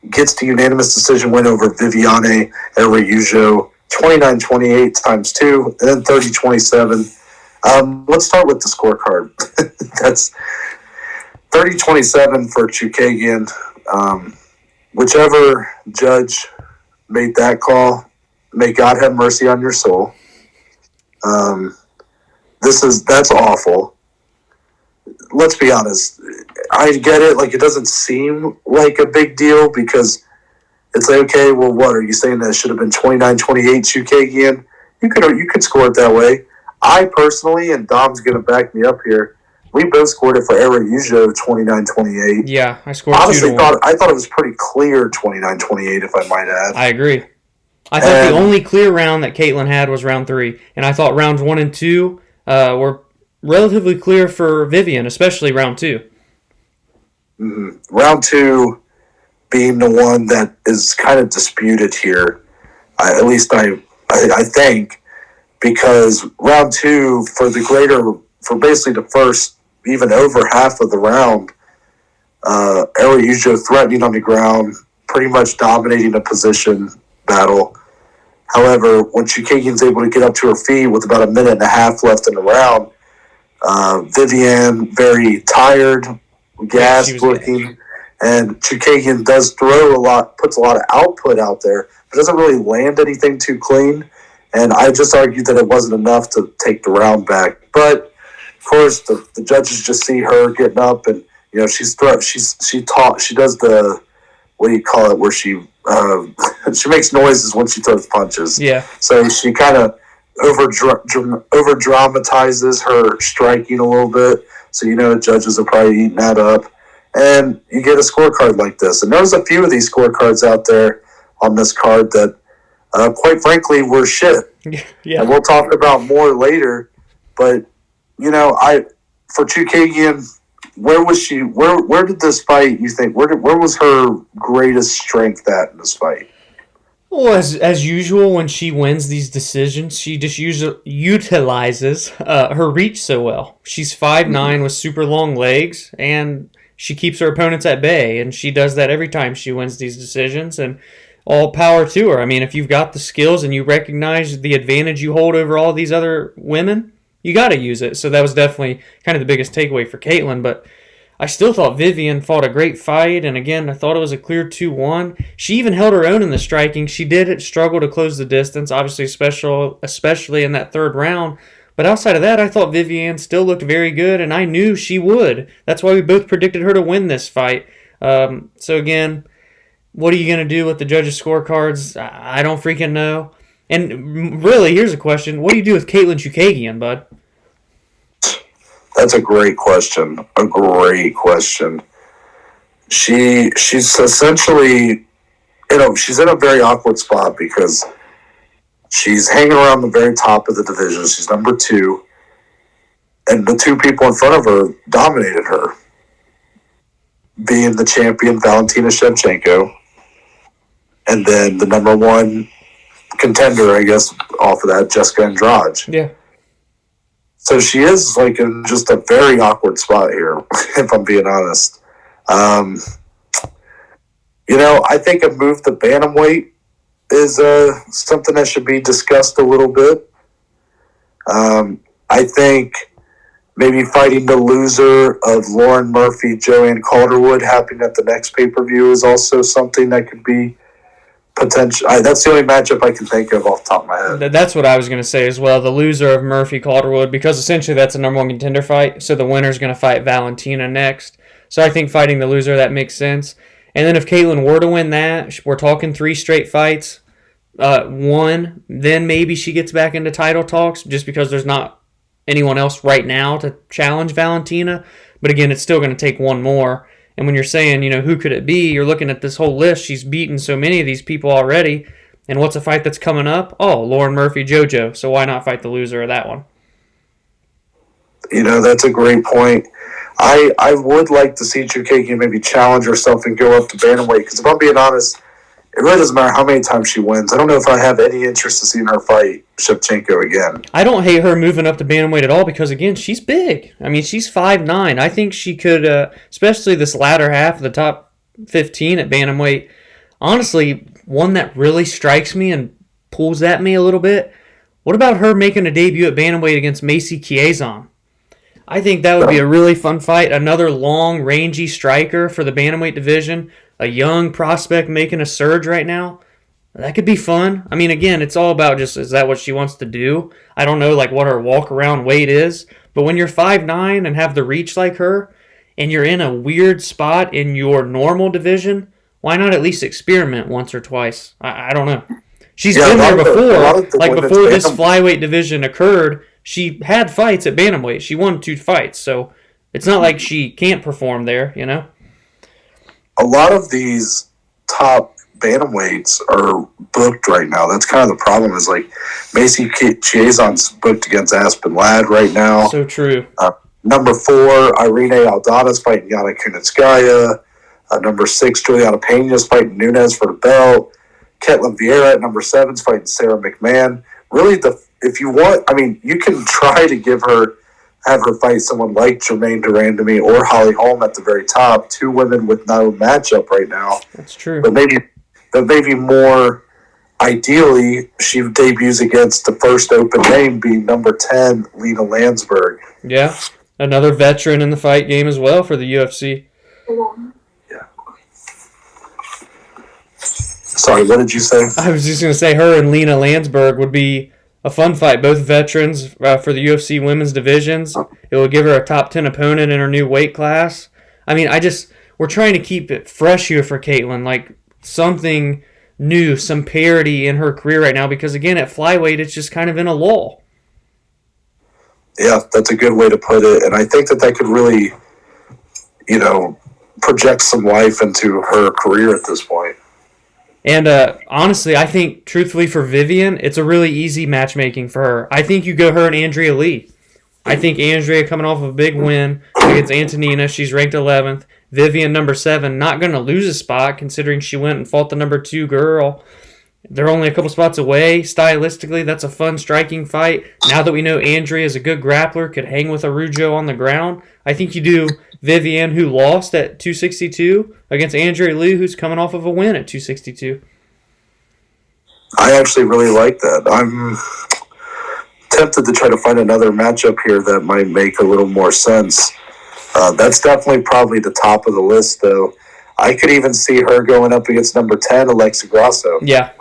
gets the unanimous decision win over Viviane Araújo, 29-28 times 2, and then 30-27. Let's start with the scorecard. That's 30-27 for Chukagian. Whichever judge made that call, may God have mercy on your soul. That's awful. Let's be honest. I get it. Like, it doesn't seem like a big deal because it's like, okay, well, what are you saying that it should have been 29-28 Chukagian? You could score it that way. I personally, and Dom's going to back me up here, we both scored it for Araújo 29-28. Yeah, I scored Honestly, 2-1. I thought it was pretty clear 29-28, if I might add. I agree. I thought the only clear round that Caitlin had was round 3, and I thought rounds 1 and 2 were relatively clear for Vivian, especially round 2. Mm-hmm. Round 2 being the one that is kind of disputed here, at least I think, because round 2 for basically the first even over half of the round, Araújo threatening on the ground, pretty much dominating the position battle. However, when Chukagian's able to get up to her feet with about a minute and a half left in the round, Vivian very tired, gassed looking, and Chukagian does throw a lot, puts a lot of output out there, but doesn't really land anything too clean. And I just argued that it wasn't enough to take the round back. But of course, the judges just see her getting up, and she does the, what do you call it, where she she makes noises when she throws punches. Yeah. So she kind of over dramatizes her striking a little bit. So the judges are probably eating that up, and you get a scorecard like this. And there's a few of these scorecards out there on this card that, quite frankly, were shit. Yeah. And we'll talk about more later. But for Chukagian, where was she? Where did this fight? You think where was her greatest strength at in this fight? Well, as usual, when she wins these decisions, she just utilizes her reach so well. She's 5'9" with super long legs, and she keeps her opponents at bay, and she does that every time she wins these decisions, and all power to her. I mean, if you've got the skills and you recognize the advantage you hold over all these other women, you got to use it. So that was definitely kind of the biggest takeaway for Caitlin, but I still thought Vivian fought a great fight, and again, I thought it was a clear 2-1. She even held her own in the striking. She did struggle to close the distance, obviously, especially in that third round, But outside of that, I thought Viviane still looked very good, and I knew she would. That's why we both predicted her to win this fight. So again, what are you going to do with the judges' scorecards? I don't freaking know. And really, here's a question. What do you do with Caitlin Chukagian, bud? That's a great question. A great question. She's essentially, she's in a very awkward spot because she's hanging around the very top of the division. She's number 2. And the 2 people in front of her dominated her. Being the champion, Valentina Shevchenko. And then the number 1 contender, I guess, off of that, Jessica Andrade. Yeah. So she is like in just a very awkward spot here, if I'm being honest. I think a move to bantamweight is something that should be discussed a little bit. I think maybe fighting the loser of Lauren Murphy, Joanne Calderwood happening at the next pay-per-view is also something that could be potential. That's the only matchup I can think of off the top of my head. That's what I was going to say as well. The loser of Murphy Calderwood, because essentially that's a number 1 contender fight. So the winner's going to fight Valentina next. So I think fighting the loser, that makes sense. And then if Caitlin were to win that, we're talking 3 straight fights. 1, then maybe she gets back into title talks just because there's not anyone else right now to challenge Valentina. But again, it's still going to take 1 more. And when you're saying, who could it be, you're looking at this whole list. She's beaten so many of these people already. And what's a fight that's coming up? Oh, Lauren Murphy, JoJo. So why not fight the loser of that one? That's a great point. I would like to see Chukagian maybe challenge herself and go up to bantamweight. Because if I'm being honest, it really doesn't matter how many times she wins. I don't know if I have any interest in seeing her fight Shevchenko again. I don't hate her moving up to bantamweight at all because, again, she's big. I mean, she's 5'9". I think she could, especially this latter half of the top 15 at bantamweight. Honestly, one that really strikes me and pulls at me a little bit, what about her making a debut at bantamweight against Macy Chiasson? I think that would be a really fun fight. Another long, rangy striker for the bantamweight division. A young prospect making a surge right now. That could be fun. I mean, again, it's all about just, is that what she wants to do? I don't know what her walk-around weight is. But when you're 5'9" and have the reach like her, and you're in a weird spot in your normal division, why not at least experiment once or twice? I don't know. She's been there before. Before this flyweight division occurred, she had fights at bantamweight. She won 2 fights. So it's not like she can't perform there, A lot of these top bantamweights are booked right now. That's kind of the problem. Is Macy Chiasson's booked against Aspen Ladd right now. So true. Number 4, Irene Aldana's fighting Yana Kunitskaya. Number 6, Juliana Pena's fighting Nunes for the belt. Ketlin Vieira at number 7's fighting Sarah McMahon. Really, if you want, you can try to have her fight someone like Jermaine Durandamy or Holly Holm at the very top. 2 women with no matchup right now. That's true. But maybe more ideally, she debuts against the first open name being number 10, Lena Landsberg. Yeah, another veteran in the fight game as well for the UFC. Yeah. Sorry, what did you say? I was just going to say her and Lena Landsberg would be a fun fight. Both veterans for the UFC women's divisions. It will give her a top 10 opponent in her new weight class. We're trying to keep it fresh here for Caitlin, something new, some parity in her career right now, because again, at flyweight, it's just kind of in a lull. Yeah, that's a good way to put it. And I think that could really, project some life into her career at this point. And honestly, I think, truthfully, for Vivian, it's a really easy matchmaking for her. I think you go her and Andrea Lee. I think Andrea coming off of a big win against Antonina. She's ranked 11th. Vivian, number 7, not going to lose a spot considering she went and fought the number 2 girl. They're only a couple spots away. Stylistically, that's a fun striking fight. Now that we know Andrea is a good grappler, could hang with Arujo on the ground, I think you do Vivian, who lost at 262, against Andrea Lee, who's coming off of a win at 262. I actually really like that. I'm tempted to try to find another matchup here that might make a little more sense. That's definitely probably the top of the list, though. I could even see her going up against number 10, Alexa Grasso. Yeah.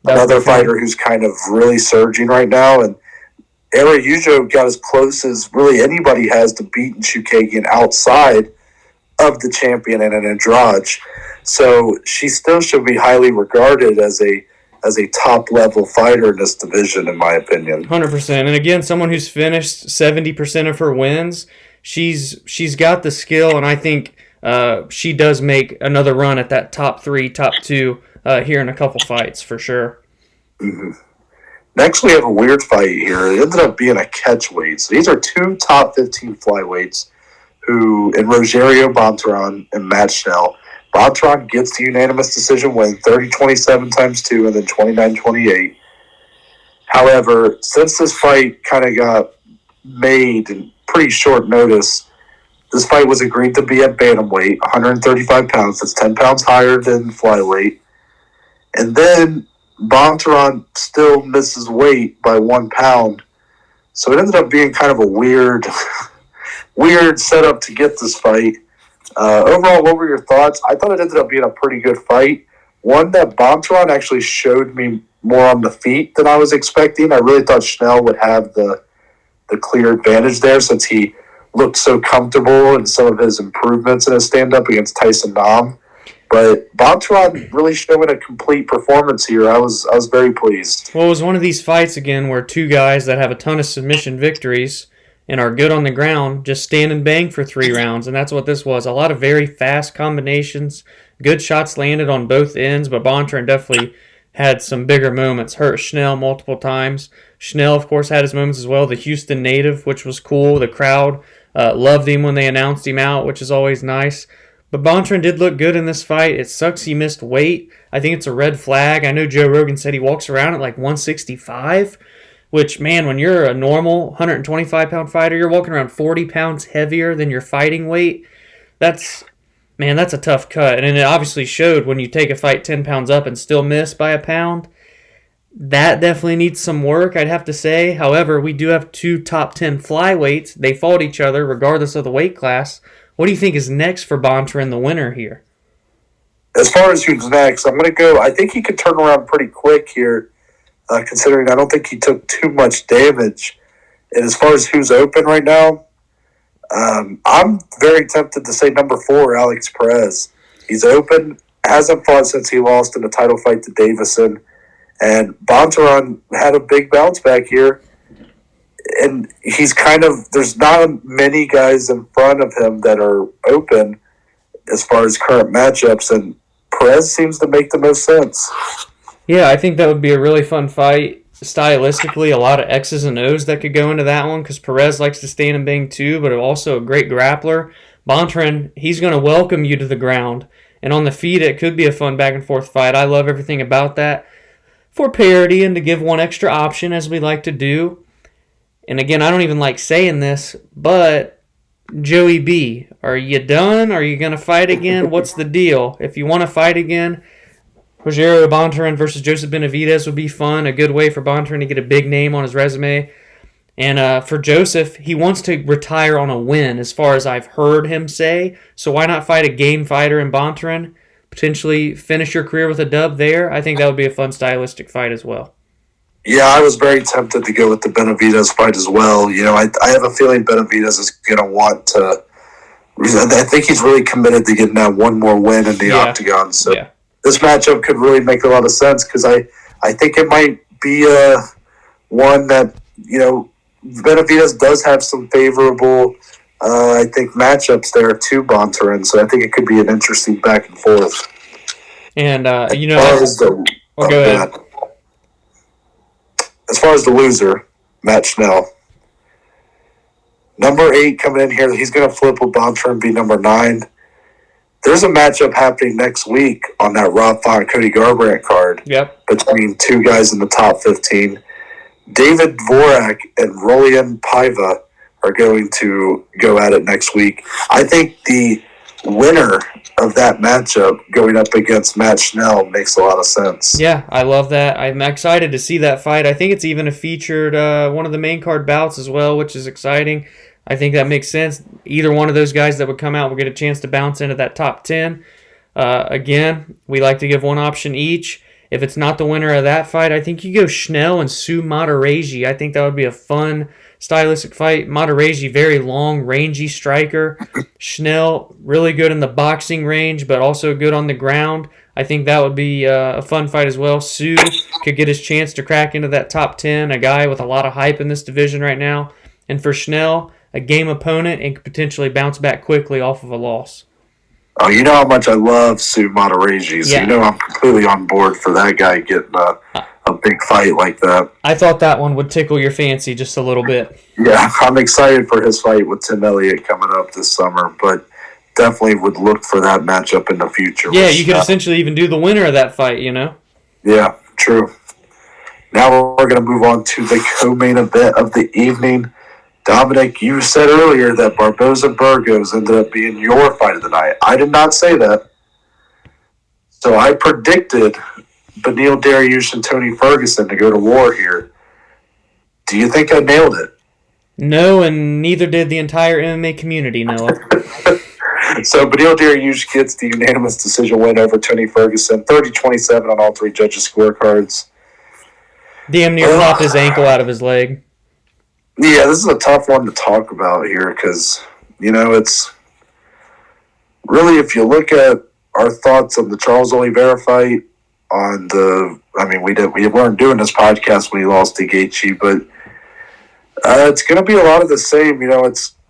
Another fighter who's kind of really surging right now. And Araujo got as close as really anybody has to beating Chukagian outside of the champion and an Andrade. So she still should be highly regarded as a top level fighter in this division, in my opinion. 100%. And again, someone who's finished 70% of her wins, she's got the skill, and I think she does make another run at that top 3, top 2 here in a couple fights for sure. Mm-hmm. Next, we have a weird fight here. It ended up being a catchweight. So these are 2 top 15 flyweights in Rogerio Bontorin and Matt Schnell. Bontorin gets the unanimous decision win, 30-27 times 2, and then 29-28. However, since this fight kind of got made in pretty short notice, this fight was agreed to be at bantamweight, 135 pounds. That's 10 pounds higher than flyweight. And then Bontorin still misses weight by 1 pound. So it ended up being kind of a weird setup to get this fight. Overall, what were your thoughts? I thought it ended up being a pretty good fight. One that Bontorin actually showed me more on the feet than I was expecting. I really thought Schnell would have the clear advantage there since he looked so comfortable in some of his improvements in his stand-up against Tyson Nam. But Bontorin really showing a complete performance here. I was very pleased. Well, it was one of these fights, again, where 2 guys that have a ton of submission victories and are good on the ground just stand and bang for 3 rounds, and that's what this was. A lot of very fast combinations, good shots landed on both ends, but Bontorin definitely had some bigger moments. Hurt Schnell multiple times. Schnell, of course, had his moments as well. The Houston native, which was cool. The crowd loved him when they announced him out, which is always nice. But Bontorin did look good in this fight. It sucks he missed weight. I think it's a red flag. I know Joe Rogan said he walks around at like 165, which, man, when you're a normal 125-pound fighter, you're walking around 40 pounds heavier than your fighting weight. That's a tough cut. And it obviously showed when you take a fight 10 pounds up and still miss by 1 pound. That definitely needs some work, I'd have to say. However, we do have 2 top 10 flyweights. They fought each other regardless of the weight class. What do you think is next for Bontorin, the winner here? As far as who's next, I'm going to go. I think he could turn around pretty quick here, considering I don't think he took too much damage. And as far as who's open right now, I'm very tempted to say number 4, Alex Perez. He's open, hasn't fought since he lost in the title fight to Davison. And Bontorin had a big bounce back here. And he's there's not many guys in front of him that are open as far as current matchups, and Perez seems to make the most sense. Yeah, I think that would be a really fun fight. Stylistically, a lot of X's and O's that could go into that one because Perez likes to stand and bang too, but also a great grappler. Bontorin, he's going to welcome you to the ground. And on the feet, it could be a fun back-and-forth fight. I love everything about that. For parity and to give one extra option, as we like to do. And again, I don't even like saying this, but Joey B, are you done? Are you going to fight again? What's the deal? If you want to fight again, Rogerio Bontorin versus Joseph Benavidez would be fun. A good way for Bontorin to get a big name on his resume. And for Joseph, he wants to retire on a win, as far as I've heard him say. So why not fight a game fighter in Bontorin? Potentially finish your career with a dub there. I think that would be a fun stylistic fight as well. Yeah, I was very tempted to go with the Benavidez fight as well. You know, I have a feeling Benavidez is going to want to. I think he's really committed to getting that one more win in the octagon. So this matchup could really make a lot of sense because I think it might be one that, you know, Benavidez does have some favorable, I think, matchups there to Bontorin. So I think it could be an interesting back and forth. And, you know, go ahead. As far as the loser, Matt Schnell. Number 8 coming in here, he's going to flip with Bontorin and be number 9. There's a matchup happening next week on that Rob Font Cody Garbrandt card between 2 guys in the top 15. David Dvorak and Rolian Paiva are going to go at it next week. I think the winner of that matchup going up against Matt Schnell makes a lot of sense. Yeah, I love that. I'm excited to see that fight. I think it's even a featured one of the main card bouts as well, which is exciting. I think that makes sense. Either one of those guys that would come out will get a chance to bounce into that top 10. Again, we like to give one option each. If it's not the winner of that fight, I think you go Schnell and Sue Matarese. I think that would be a fun stylistic fight. Matarese, very long, rangy striker. Schnell, really good in the boxing range, but also good on the ground. I think that would be a fun fight as well. Sue could get his chance to crack into that top 10, a guy with a lot of hype in this division right now. And for Schnell, a game opponent and could potentially bounce back quickly off of a loss. Oh, you know how much I love Sue Matarese. So you know I'm completely on board for that guy getting a big fight like that. I thought that one would tickle your fancy just a little bit. Yeah, I'm excited for his fight with Tim Elliott coming up this summer, but definitely would look for that matchup in the future. Yeah, you could essentially even do the winner of that fight, you know? Yeah, true. Now we're going to move on to the co-main event of the evening. Dominic, you said earlier that Barboza Burgos ended up being your fight of the night. I did not say that. So I predicted Beneil Dariush and Tony Ferguson to go to war here. Do you think I nailed it? No, and neither did the entire MMA community, Noah. So Beneil Dariush gets the unanimous decision win over Tony Ferguson, 30-27 on all three judges' scorecards. Damn near popped his ankle out of his leg. Yeah, this is a tough one to talk about here because, it's really, if you look at our thoughts on the Charles Oliveira fight, we weren't doing this podcast when he lost to Gaethje, but it's going to be a lot of the same.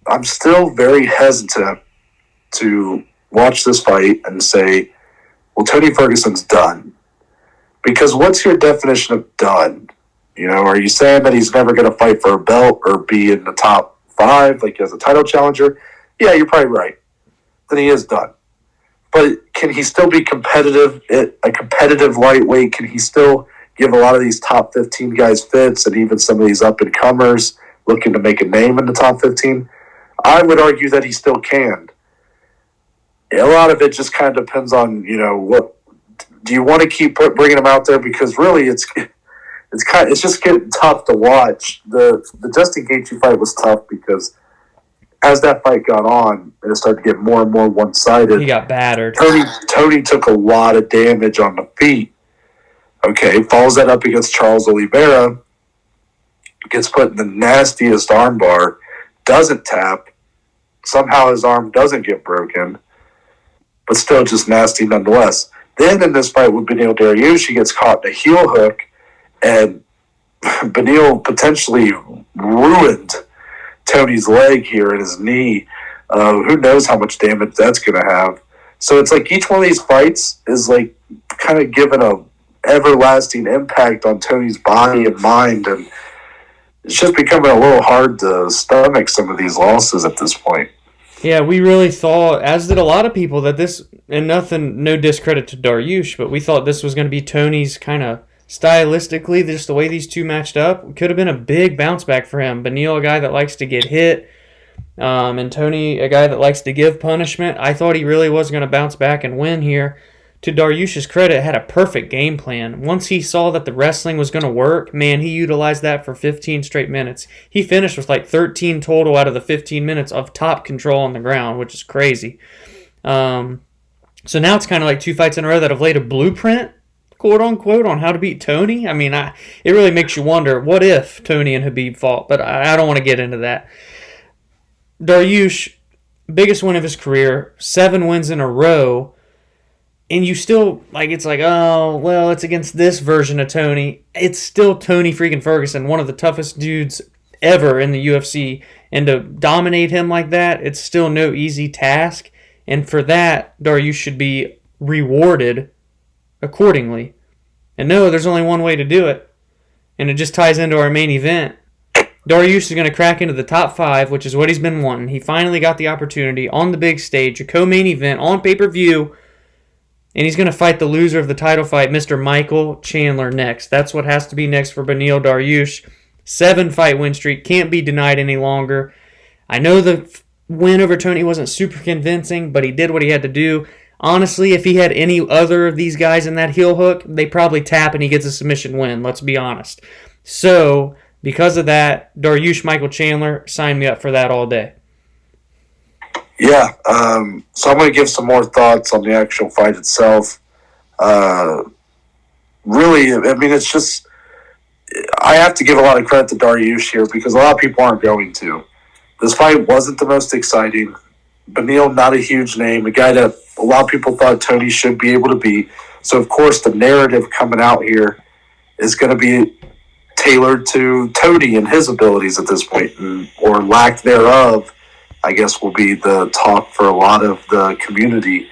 I'm still very hesitant to watch this fight and say, well, Tony Ferguson's done. Because what's your definition of done? Are you saying that he's never going to fight for a belt or be in the top 5, like as a title challenger? Yeah, you're probably right. Then he is done. But can he still be competitive at a competitive lightweight? Can he still give a lot of these top 15 guys fits and even some of these up-and-comers looking to make a name in the top 15? I would argue that he still can. A lot of it just kind of depends on, what do you want to keep bringing him out there? Because really it's just getting tough to watch. The Justin Gaethje fight was tough because as that fight got on, it started to get more and more one-sided. He got battered. Tony took a lot of damage on the feet. Okay, follows that up against Charles Oliveira, gets put in the nastiest armbar, doesn't tap, somehow his arm doesn't get broken, but still just nasty nonetheless. Then in this fight with Beneil Dariush, he gets caught in a heel hook, and Beneil potentially ruined Tony's leg here and his knee. Who knows how much damage that's going to have. So it's like each one of these fights is like kind of giving a everlasting impact on Tony's body and mind, and it's just becoming a little hard to stomach some of these losses at this point. Yeah, we really thought, as did a lot of people, that this, and no discredit to Dariush, but we thought this was going to be Tony's kind of stylistically, just the way these two matched up, could have been a big bounce back for him. Beneil, a guy that likes to get hit, and Tony, a guy that likes to give punishment. I thought he really was going to bounce back and win here. To Dariush's credit, had a perfect game plan. Once he saw that the wrestling was going to work, man, he utilized that for 15 straight minutes. He finished with like 13 total out of the 15 minutes of top control on the ground, which is crazy. So now it's kind of like 2 fights in a row that have laid a blueprint, quote unquote, on how to beat Tony. I mean, it really makes you wonder, what if Tony and Khabib fought? But I don't want to get into that. Dariush, biggest win of his career, 7 wins in a row. And you still, it's like, oh, well, it's against this version of Tony. It's still Tony freaking Ferguson, one of the toughest dudes ever in the UFC. And to dominate him like that, it's still no easy task. And for that, Dariush should be rewarded accordingly. And no, there's only one way to do it. And it just ties into our main event. Dariush is going to crack into the top 5, which is what he's been wanting. He finally got the opportunity on the big stage, a co-main event on pay-per-view. And he's going to fight the loser of the title fight, Mr. Michael Chandler, next. That's what has to be next for Beneil Dariush. 7-fight win streak. Can't be denied any longer. I know the win over Tony wasn't super convincing, but he did what he had to do. Honestly, if he had any other of these guys in that heel hook, they probably tap and he gets a submission win. Let's be honest. So, because of that, Dariush, Michael Chandler, sign me up for that all day. Yeah, so I'm going to give some more thoughts on the actual fight itself. really, I mean, it's just, I have to give a lot of credit to Dariush here because a lot of people aren't going to. This fight wasn't the most exciting. Beneil, not a huge name, a guy that a lot of people thought Tony should be able to beat. So, of course, the narrative coming out here is going to be tailored to Tony and his abilities at this point, or lack thereof, I guess, will be the talk for a lot of the community.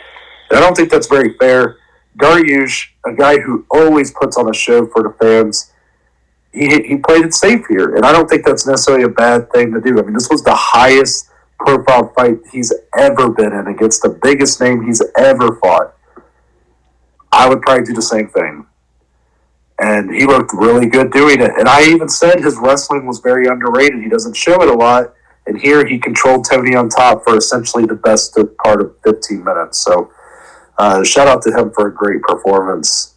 And I don't think that's very fair. Dariush, a guy who always puts on a show for the fans, he played it safe here, and I don't think that's necessarily a bad thing to do. I mean, this was the highest profile fight he's ever been in against the biggest name he's ever fought. I would probably do the same thing. And he looked really good doing it. And I even said his wrestling was very underrated. He doesn't show it a lot. And here he controlled Tony on top for essentially the best part of 15 minutes. So shout out to him for a great performance.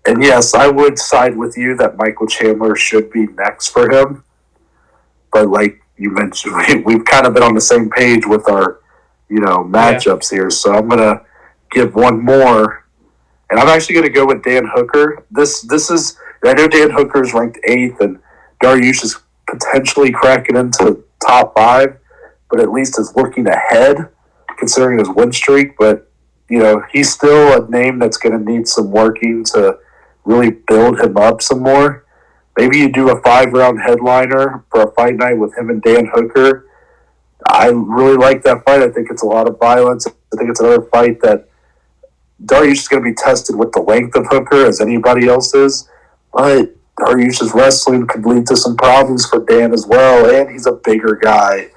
And yes, I would side with you that Michael Chandler should be next for him. But like you mentioned, we've kind of been on the same page with our, matchups here. So I'm going to give one more. And I'm actually going to go with Dan Hooker. This is, I know Dan Hooker is ranked 8th, and Dariush is potentially cracking into top 5, but at least is looking ahead considering his win streak. But, he's still a name that's going to need some working to really build him up some more. Maybe you do a 5-round headliner for a fight night with him and Dan Hooker. I really like that fight. I think it's a lot of violence. I think it's another fight that Dariush is going to be tested with the length of Hooker as anybody else is. But Dariush's wrestling could lead to some problems for Dan as well. And he's a bigger guy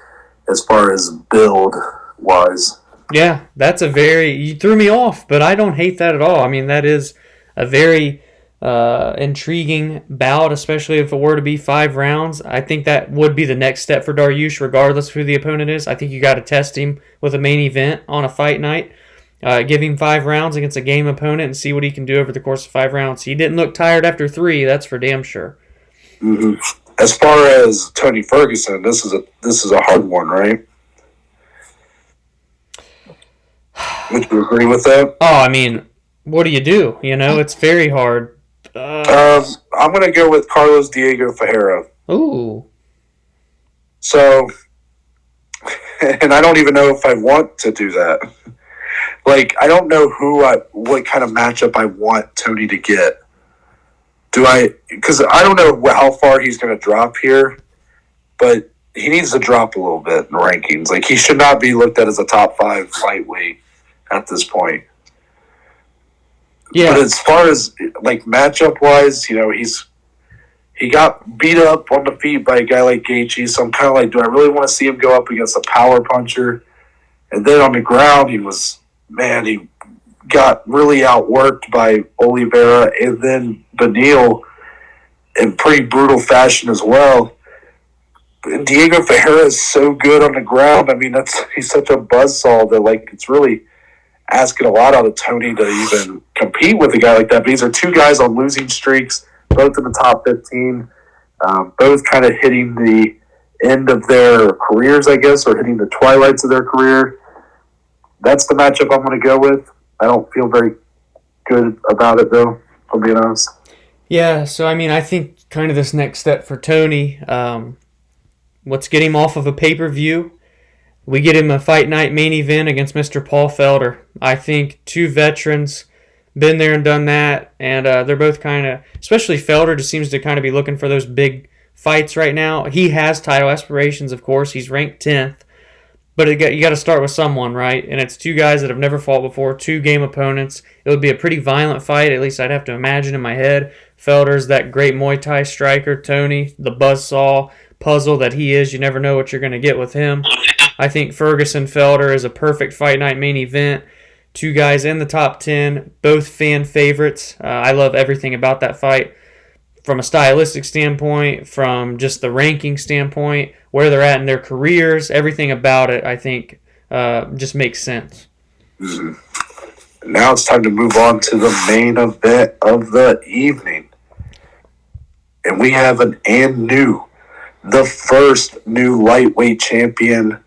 as far as build-wise. Yeah, you threw me off, but I don't hate that at all. I mean, that is a very intriguing bout, especially if it were to be 5 rounds. I think that would be the next step for Dariush, regardless of who the opponent is. I think you got to test him with a main event on a fight night. Give him 5 rounds against a game opponent and see what he can do over the course of 5 rounds. He didn't look tired after 3, that's for damn sure. Mm-hmm. As far as Tony Ferguson, this is a hard one, right? Would you agree with that? Oh, I mean, what do? It's very hard. I'm going to go with Carlos Diego Ferreira. Ooh. So, and I don't even know if I want to do that. Like, I don't know what kind of matchup I want Tony to get. Because I don't know how far he's going to drop here, but he needs to drop a little bit in the rankings. Like, he should not be looked at as a top 5 lightweight at this point. Yeah. But as far as, like, matchup-wise, he got beat up on the feet by a guy like Gaethje, so I'm kind of like, do I really want to see him go up against a power puncher? And then on the ground, he got really outworked by Oliveira and then Beneil in pretty brutal fashion as well. And Diego Ferreira is so good on the ground. I mean, he's such a buzzsaw that, like, it's really asking a lot out of Tony to even compete with a guy like that. But these are 2 guys on losing streaks, both in the top 15, both kind of hitting the end of their careers, I guess, or hitting the twilights of their career. That's the matchup I'm going to go with. I don't feel very good about it, though, if I'm being honest. Yeah, so, I mean, I think kind of this next step for Tony, let's get him off of a pay-per-view. We get him a fight night main event against Mr. Paul Felder. I think 2 veterans, been there and done that, and they're both kind of, especially Felder just seems to kind of be looking for those big fights right now. He has title aspirations, of course. He's ranked 10th. But you got to start with someone, right? And it's 2 guys that have never fought before, 2 game opponents. It would be a pretty violent fight, at least I'd have to imagine in my head. Felder's that great Muay Thai striker. Tony, the buzzsaw puzzle that he is. You never know what you're going to get with him. I think Ferguson-Felder is a perfect fight night main event. 2 guys in the top 10, both fan favorites. I love everything about that fight. From a stylistic standpoint, from just the ranking standpoint, where they're at in their careers, everything about it, I think, just makes sense. Mm-hmm. Now it's time to move on to the main event of the evening. And we have the first new lightweight champion,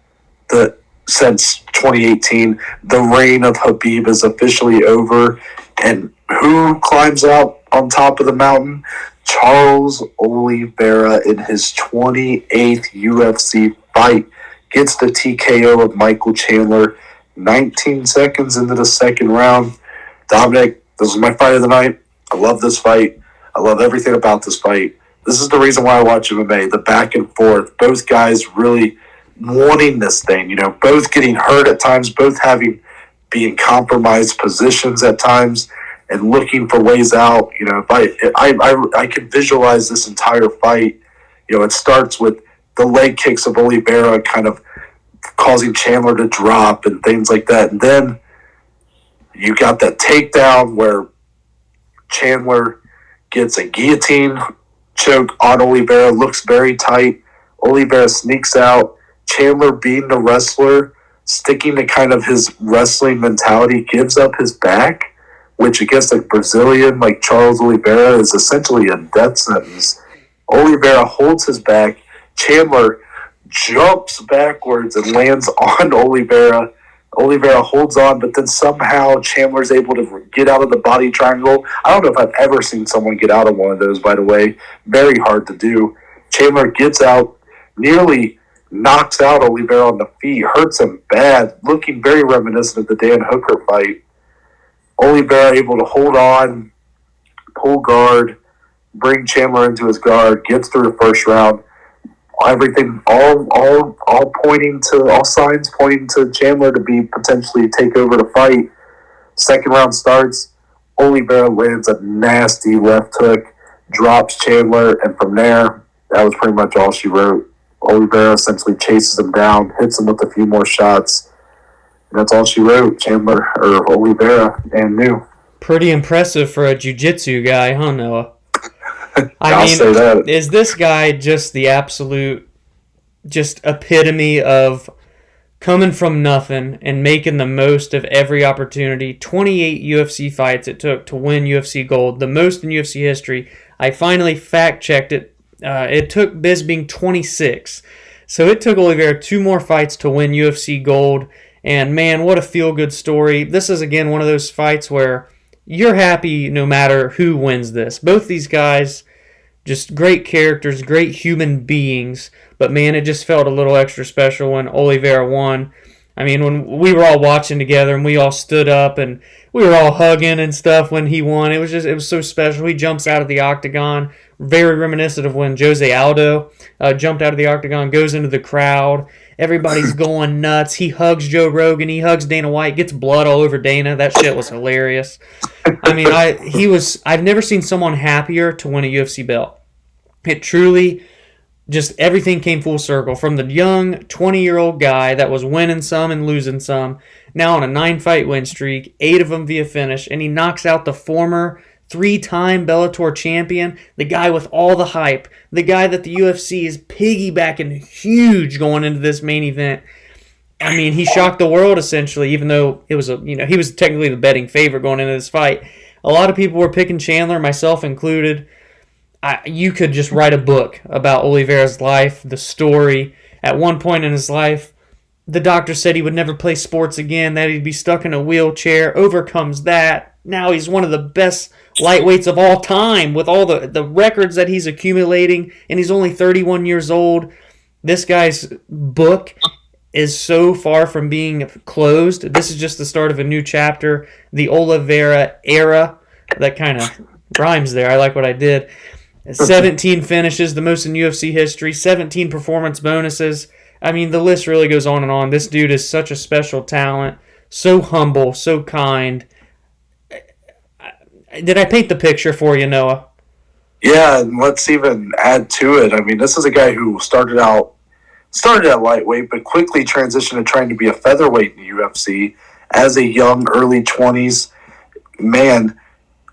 the since 2018. The reign of Khabib is officially over. And who climbs out on top of the mountain? Charles Oliveira in his 28th UFC fight gets the TKO of Michael Chandler 19 seconds into the second round. Dominic, this is my fight of the night. I love this fight. I love everything about this fight. This is the reason why I watch MMA, the back and forth. Both guys really wanting this thing, both getting hurt at times, both being compromised positions at times and looking for ways out. If I can visualize this entire fight. It starts with the leg kicks of Oliveira kind of causing Chandler to drop and things like that. And then you got that takedown where Chandler gets a guillotine choke on Oliveira, looks very tight. Oliveira sneaks out. Chandler, being the wrestler, sticking to kind of his wrestling mentality, gives up his back, which against a Brazilian like Charles Oliveira is essentially a death sentence. Oliveira holds his back. Chandler jumps backwards and lands on Oliveira. Oliveira holds on, but then somehow Chandler's able to get out of the body triangle. I don't know if I've ever seen someone get out of one of those, by the way. Very hard to do. Chandler gets out, nearly knocks out Oliveira on the feet, hurts him bad, looking very reminiscent of the Dan Hooker fight. Oliveira able to hold on, pull guard, bring Chandler into his guard, gets through the first round. Everything, all signs pointing to Chandler to be potentially take over the fight. Second round starts. Oliveira lands a nasty left hook, drops Chandler, and from there, that was pretty much all she wrote. Oliveira essentially chases him down, hits him with a few more shots, and that's all she wrote. Oliveira, and new. Pretty impressive for a jiu-jitsu guy, huh, Noah? I'll say that. Is this guy just the absolute, just epitome of coming from nothing and making the most of every opportunity? 28 UFC fights it took to win UFC gold, the most in UFC history. I finally fact-checked it. It took Bisping 26. So it took Oliveira 2 more fights to win UFC gold. And man, what a feel-good story. This is, again, one of those fights where you're happy no matter who wins this. Both these guys, just great characters, great human beings. But man, it just felt a little extra special when Oliveira won. I mean, when we were all watching together and we all stood up and we were all hugging and stuff when he won. It was so special. He jumps out of the octagon, very reminiscent of when Jose Aldo jumped out of the octagon, goes into the crowd. Everybody's going nuts. He hugs Joe Rogan. He hugs Dana White. Gets blood all over Dana. That shit was hilarious. I mean, I've never seen someone happier to win a UFC belt. It truly, just everything came full circle. From the young 20-year-old guy that was winning some and losing some, now on a 9-fight win streak, 8 of them via finish, and he knocks out the former 3-time Bellator champion, the guy with all the hype, the guy that the UFC is piggybacking huge going into this main event. I mean, he shocked the world essentially, even though it was he was technically the betting favorite going into this fight. A lot of people were picking Chandler, myself included. You could just write a book about Oliveira's life, the story. At one point in his life, the doctor said he would never play sports again, that he'd be stuck in a wheelchair, overcomes that. Now he's one of the best lightweights of all time with all the records that he's accumulating, and he's only 31 years old. This guy's book is so far from being closed. This is just the start of a new chapter, the Oliveira era. That kind of rhymes there. I like what I did. 17 finishes, the most in UFC history, 17 performance bonuses. I mean, the list really goes on and on. This dude is such a special talent, so humble, so kind. Did I paint the picture for you, Noah? Yeah, and let's even add to it. I mean, this is a guy who started at lightweight, but quickly transitioned to trying to be a featherweight in the UFC as a young, early 20s man.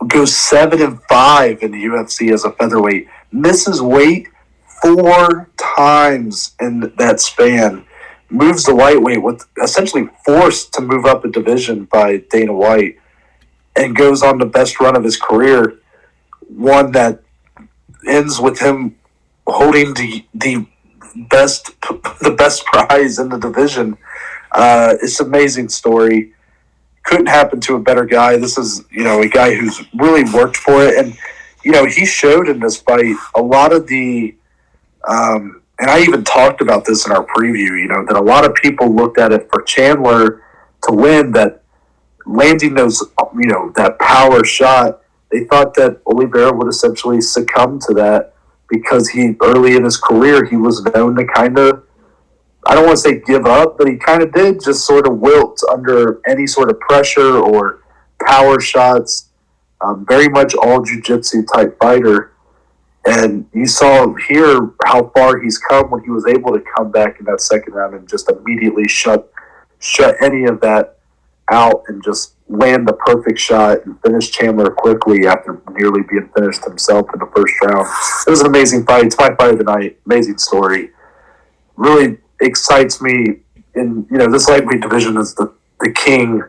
Goes 7-5 in the UFC as a featherweight. Misses weight 4 times in that span. Moves to lightweight, with essentially forced to move up a division by Dana White, and goes on the best run of his career, one that ends with him holding the best prize in the division. It's an amazing story. Couldn't happen to a better guy. This is, a guy who's really worked for it. And, he showed in this fight a lot of the, and I even talked about this in our preview, that a lot of people looked at it for Chandler to win, that landing those, that power shot, they thought that Oliveira would essentially succumb to that because early in his career, he was known to kind of, I don't want to say give up, but he kind of did just sort of wilt under any sort of pressure or power shots. Very much all jiu-jitsu type fighter. And you saw here how far he's come when he was able to come back in that second round and just immediately shut any of that out and just land the perfect shot and finish Chandler quickly after nearly being finished himself in the first round. It was an amazing fight. It's my fight of the night. Amazing story. Really excites me. In this lightweight division is the king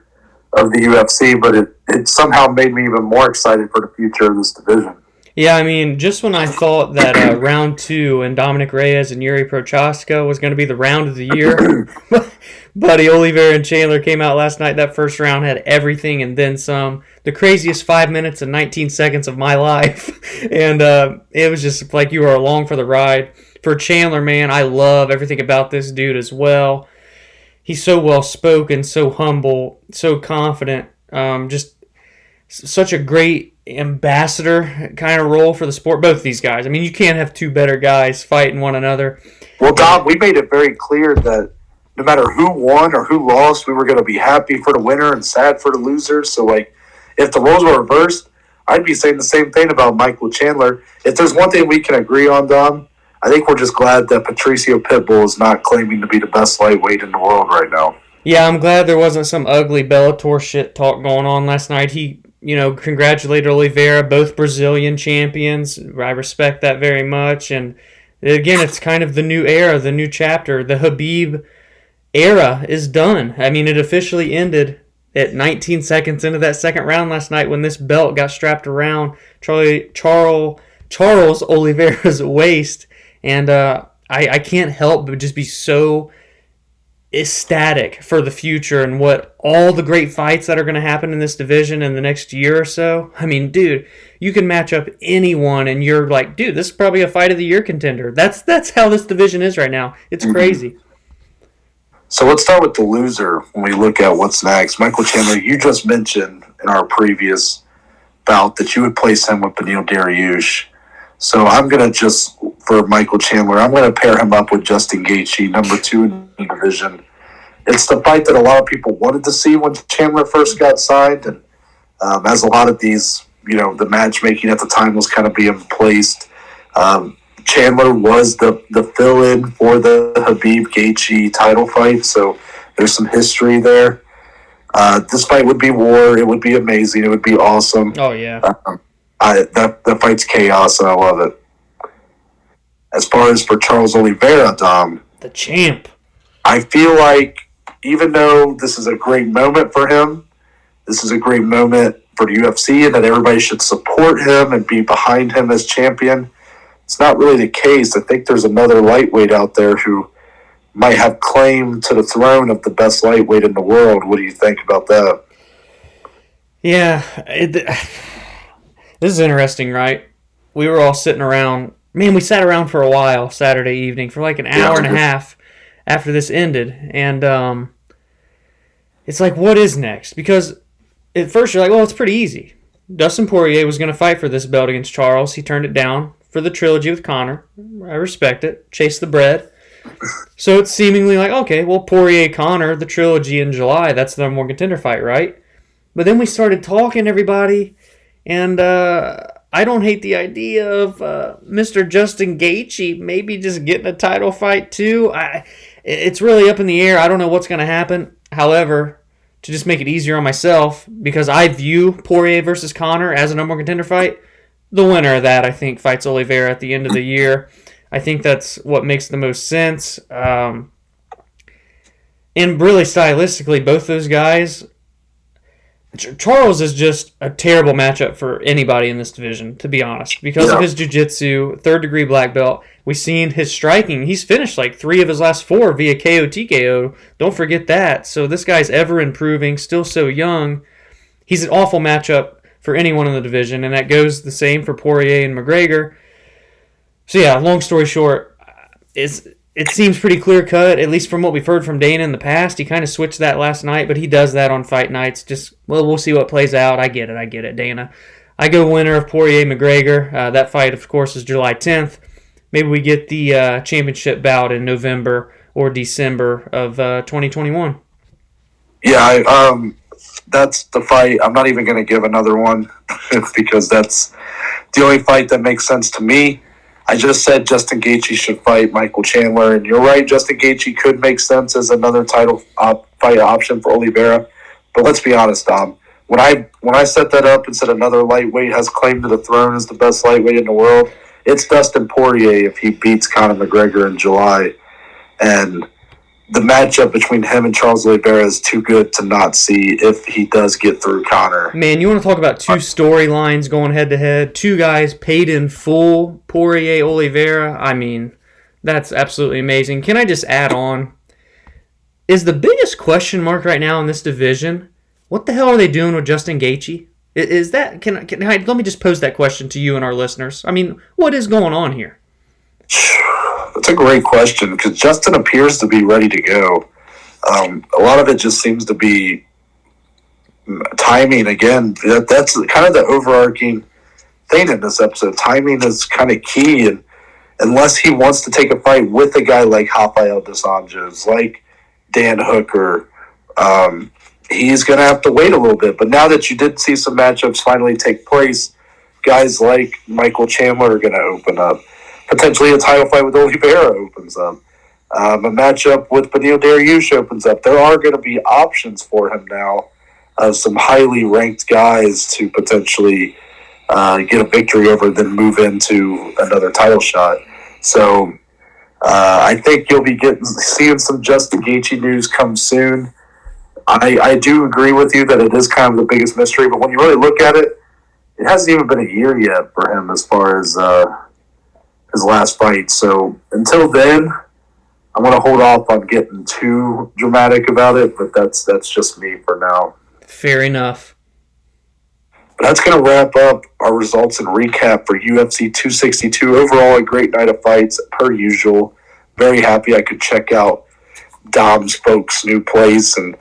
of the UFC, but it somehow made me even more excited for the future of this division. Yeah, I mean, just when I thought that round 2 and Dominic Reyes and Yuri Prochaska was going to be the round of the year, Buddy Oliveira and Chandler came out last night. That first round had everything and then some. The craziest 5 minutes and 19 seconds of my life. And it was just like you were along for the ride. For Chandler, man, I love everything about this dude as well. He's so well-spoken, so humble, so confident. Just such a great ambassador kind of role for the sport. Both these guys. I mean, you can't have two better guys fighting one another. Well, Dom, we made it very clear that no matter who won or who lost, we were going to be happy for the winner and sad for the loser. So, if the roles were reversed, I'd be saying the same thing about Michael Chandler. If there's one thing we can agree on, Dom, I think we're just glad that Patricio Pitbull is not claiming to be the best lightweight in the world right now. Yeah, I'm glad there wasn't some ugly Bellator shit talk going on last night. He, congratulated Oliveira, both Brazilian champions. I respect that very much. And again, it's kind of the new era, the new chapter. The Khabib era is done. I mean, it officially ended at 19 seconds into that second round last night when this belt got strapped around Charles Oliveira's waist. And I can't help but just be so ecstatic for the future and what all the great fights that are going to happen in this division in the next year or so. I mean, dude, you can match up anyone and you're like, dude, this is probably a fight of the year contender. That's how this division is right now. It's crazy. So let's start with the loser when we look at what's next. Michael Chandler, you just mentioned in our previous bout that you would place him with Beneil Dariush. So I'm going to for Michael Chandler, I'm going to pair him up with Justin Gaethje, number 2 in the division. It's the fight that a lot of people wanted to see when Chandler first got signed. And as a lot of these, the matchmaking at the time was kind of being placed. Chandler was the fill-in for the Khabib Gaethje title fight, so there's some history there. This fight would be war. It would be amazing. It would be awesome. Oh, yeah. That fight's chaos, and I love it. As far as for Charles Oliveira, Dom, the champ, I feel like even though this is a great moment for him, this is a great moment for the UFC, and that everybody should support him and be behind him as champion. It's not really the case. I think there's another lightweight out there who might have claim to the throne of the best lightweight in the world. What do you think about that? Yeah, this is interesting, right? We were all sitting around. Man, we sat around for a while Saturday evening for like an hour and a half after this ended. And it's like, what is next? Because at first you're like, well, it's pretty easy. Dustin Poirier was going to fight for this belt against Charles. He turned it down for the trilogy with Conor. I respect it. Chase the bread. So it's seemingly like, okay, well, Poirier-Conor, the trilogy in July, that's the number one contender fight, right? But then we started talking, everybody, and I don't hate the idea of Mr. Justin Gaethje maybe just getting a title fight too. It's really up in the air. I don't know what's going to happen. However, to just make it easier on myself, because I view Poirier versus Conor as a number one contender fight, the winner of that, I think, fights Oliveira at the end of the year. I think that's what makes the most sense. And really, stylistically, both those guys, Charles is just a terrible matchup for anybody in this division, to be honest, because of his jiu-jitsu, third-degree black belt. we've seen his striking. He's finished like 3 of his last 4 via KO TKO. Don't forget that. So this guy's ever improving, still so young. He's an awful matchup for anyone in the division, and that goes the same for Poirier and McGregor. So yeah, long story short, it seems pretty clear-cut, at least from what we've heard from Dana in the past. He kind of switched that last night, but he does that on fight nights. We'll see what plays out. I get it, Dana. I go winner of Poirier-McGregor. That fight, of course, is July 10th. Maybe we get the championship bout in November or December of 2021. Yeah, that's the fight. I'm not even going to give another one because that's the only fight that makes sense to me. I just said Justin Gaethje should fight Michael Chandler, and you're right, Justin Gaethje could make sense as another title fight option for Oliveira. But let's be honest, Dom. When I set that up and said another lightweight has claim to the throne as the best lightweight in the world, it's Dustin Poirier if he beats Conor McGregor in July. And the matchup between him and Charles Oliveira is too good to not see if he does get through Conor. Man, you want to talk about 2 storylines going head-to-head? 2 guys paid in full, Poirier, Oliveira. I mean, that's absolutely amazing. Can I just add on? Is the biggest question mark right now in this division, what the hell are they doing with Justin Gaethje? Is that let me just pose that question to you and our listeners. I mean, what is going on here? That's a great question because Justin appears to be ready to go. A lot of it just seems to be timing again. That's kind of the overarching thing in this episode. Timing is kind of key, and unless he wants to take a fight with a guy like Rafael dos Anjos, like Dan Hooker, he's going to have to wait a little bit. But now that you did see some matchups finally take place, guys like Michael Chandler are going to open up. Potentially a title fight with Oliveira opens up. A matchup with Beneil Dariush opens up. There are going to be options for him now of some highly ranked guys to potentially get a victory over, then move into another title shot. So I think you'll be seeing some Justin Gaethje news come soon. I do agree with you that it is kind of the biggest mystery, but when you really look at it, it hasn't even been a year yet for him as far as his last fight. So until then, I'm going to hold off on getting too dramatic about it, but that's just me for now. Fair enough. But that's going to wrap up our results and recap for UFC 262. Overall, a great night of fights, per usual. Very happy I could check out Dom's folks' new place, and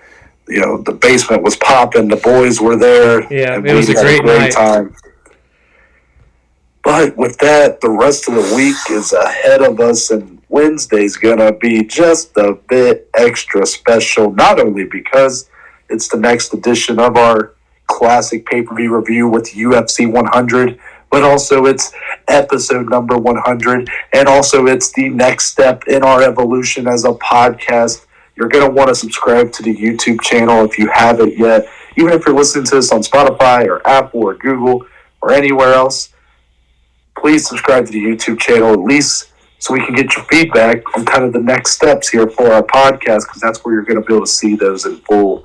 the basement was popping. The boys were there. Yeah, and it was a great night. Time. But with that, the rest of the week is ahead of us, and Wednesday's going to be just a bit extra special, not only because it's the next edition of our classic pay-per-view review with UFC 100, but also it's episode number 100, and also it's the next step in our evolution as a podcast. You're going to want to subscribe to the YouTube channel if you haven't yet, even if you're listening to this on Spotify or Apple or Google or anywhere else. Please subscribe to the YouTube channel, at least so we can get your feedback on kind of the next steps here for our podcast, because that's where you're going to be able to see those in full.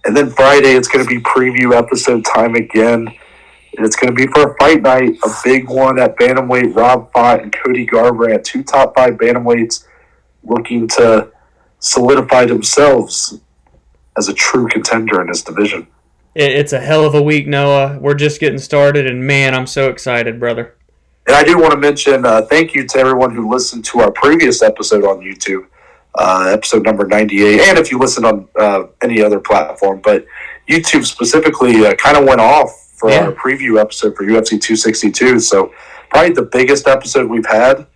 And then Friday, it's going to be preview episode time again. And it's going to be for a fight night, a big one at bantamweight. Rob Font and Cody Garbrandt, 2 top 5 bantamweights looking to solidify themselves as a true contender in this division. It's a hell of a week, Noah. We're just getting started, and man, I'm so excited, brother. And I do want to mention thank you to everyone who listened to our previous episode on YouTube, episode number 98, and if you listen on any other platform. But YouTube specifically kind of went off for our preview episode for UFC 262. So probably the biggest episode we've had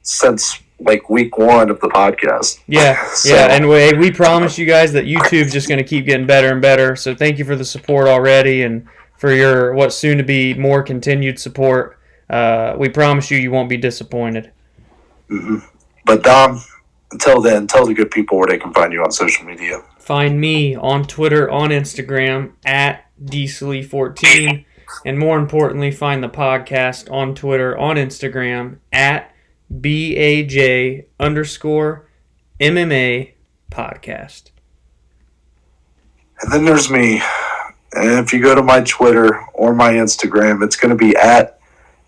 since week 1 of the podcast. Yeah, and we promise you guys that YouTube's just going to keep getting better and better. So thank you for the support already and for your what's soon to be more continued support. We promise you won't be disappointed. Mm-hmm. But Dom, until then, tell the good people where they can find you on social media. Find me on Twitter, on Instagram, at DSlee14. And more importantly, find the podcast on Twitter, on Instagram, at BAJ_MMA podcast. And then there's me. And if you go to my Twitter or my Instagram, it's going to be at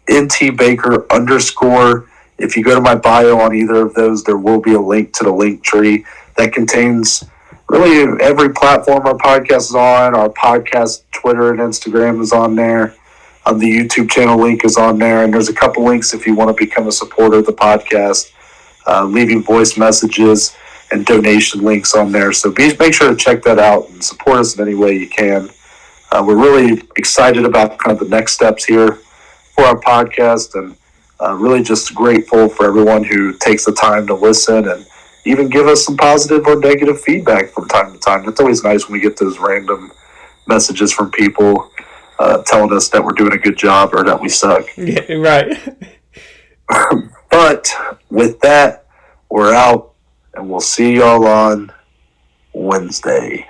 NTBaker_. If you go to my bio on either of those, there will be a link to the link tree that contains really every platform our podcast is on. Our podcast Twitter and Instagram is on there. The YouTube channel link is on there, and there's a couple links if you want to become a supporter of the podcast, leaving voice messages and donation links on there. So make sure to check that out and support us in any way you can. We're really excited about kind of the next steps here for our podcast, and really just grateful for everyone who takes the time to listen and even give us some positive or negative feedback from time to time. It's always nice when we get those random messages from people telling us that we're doing a good job or that we suck. Yeah, right. But with that, we're out, and we'll see y'all on Wednesday.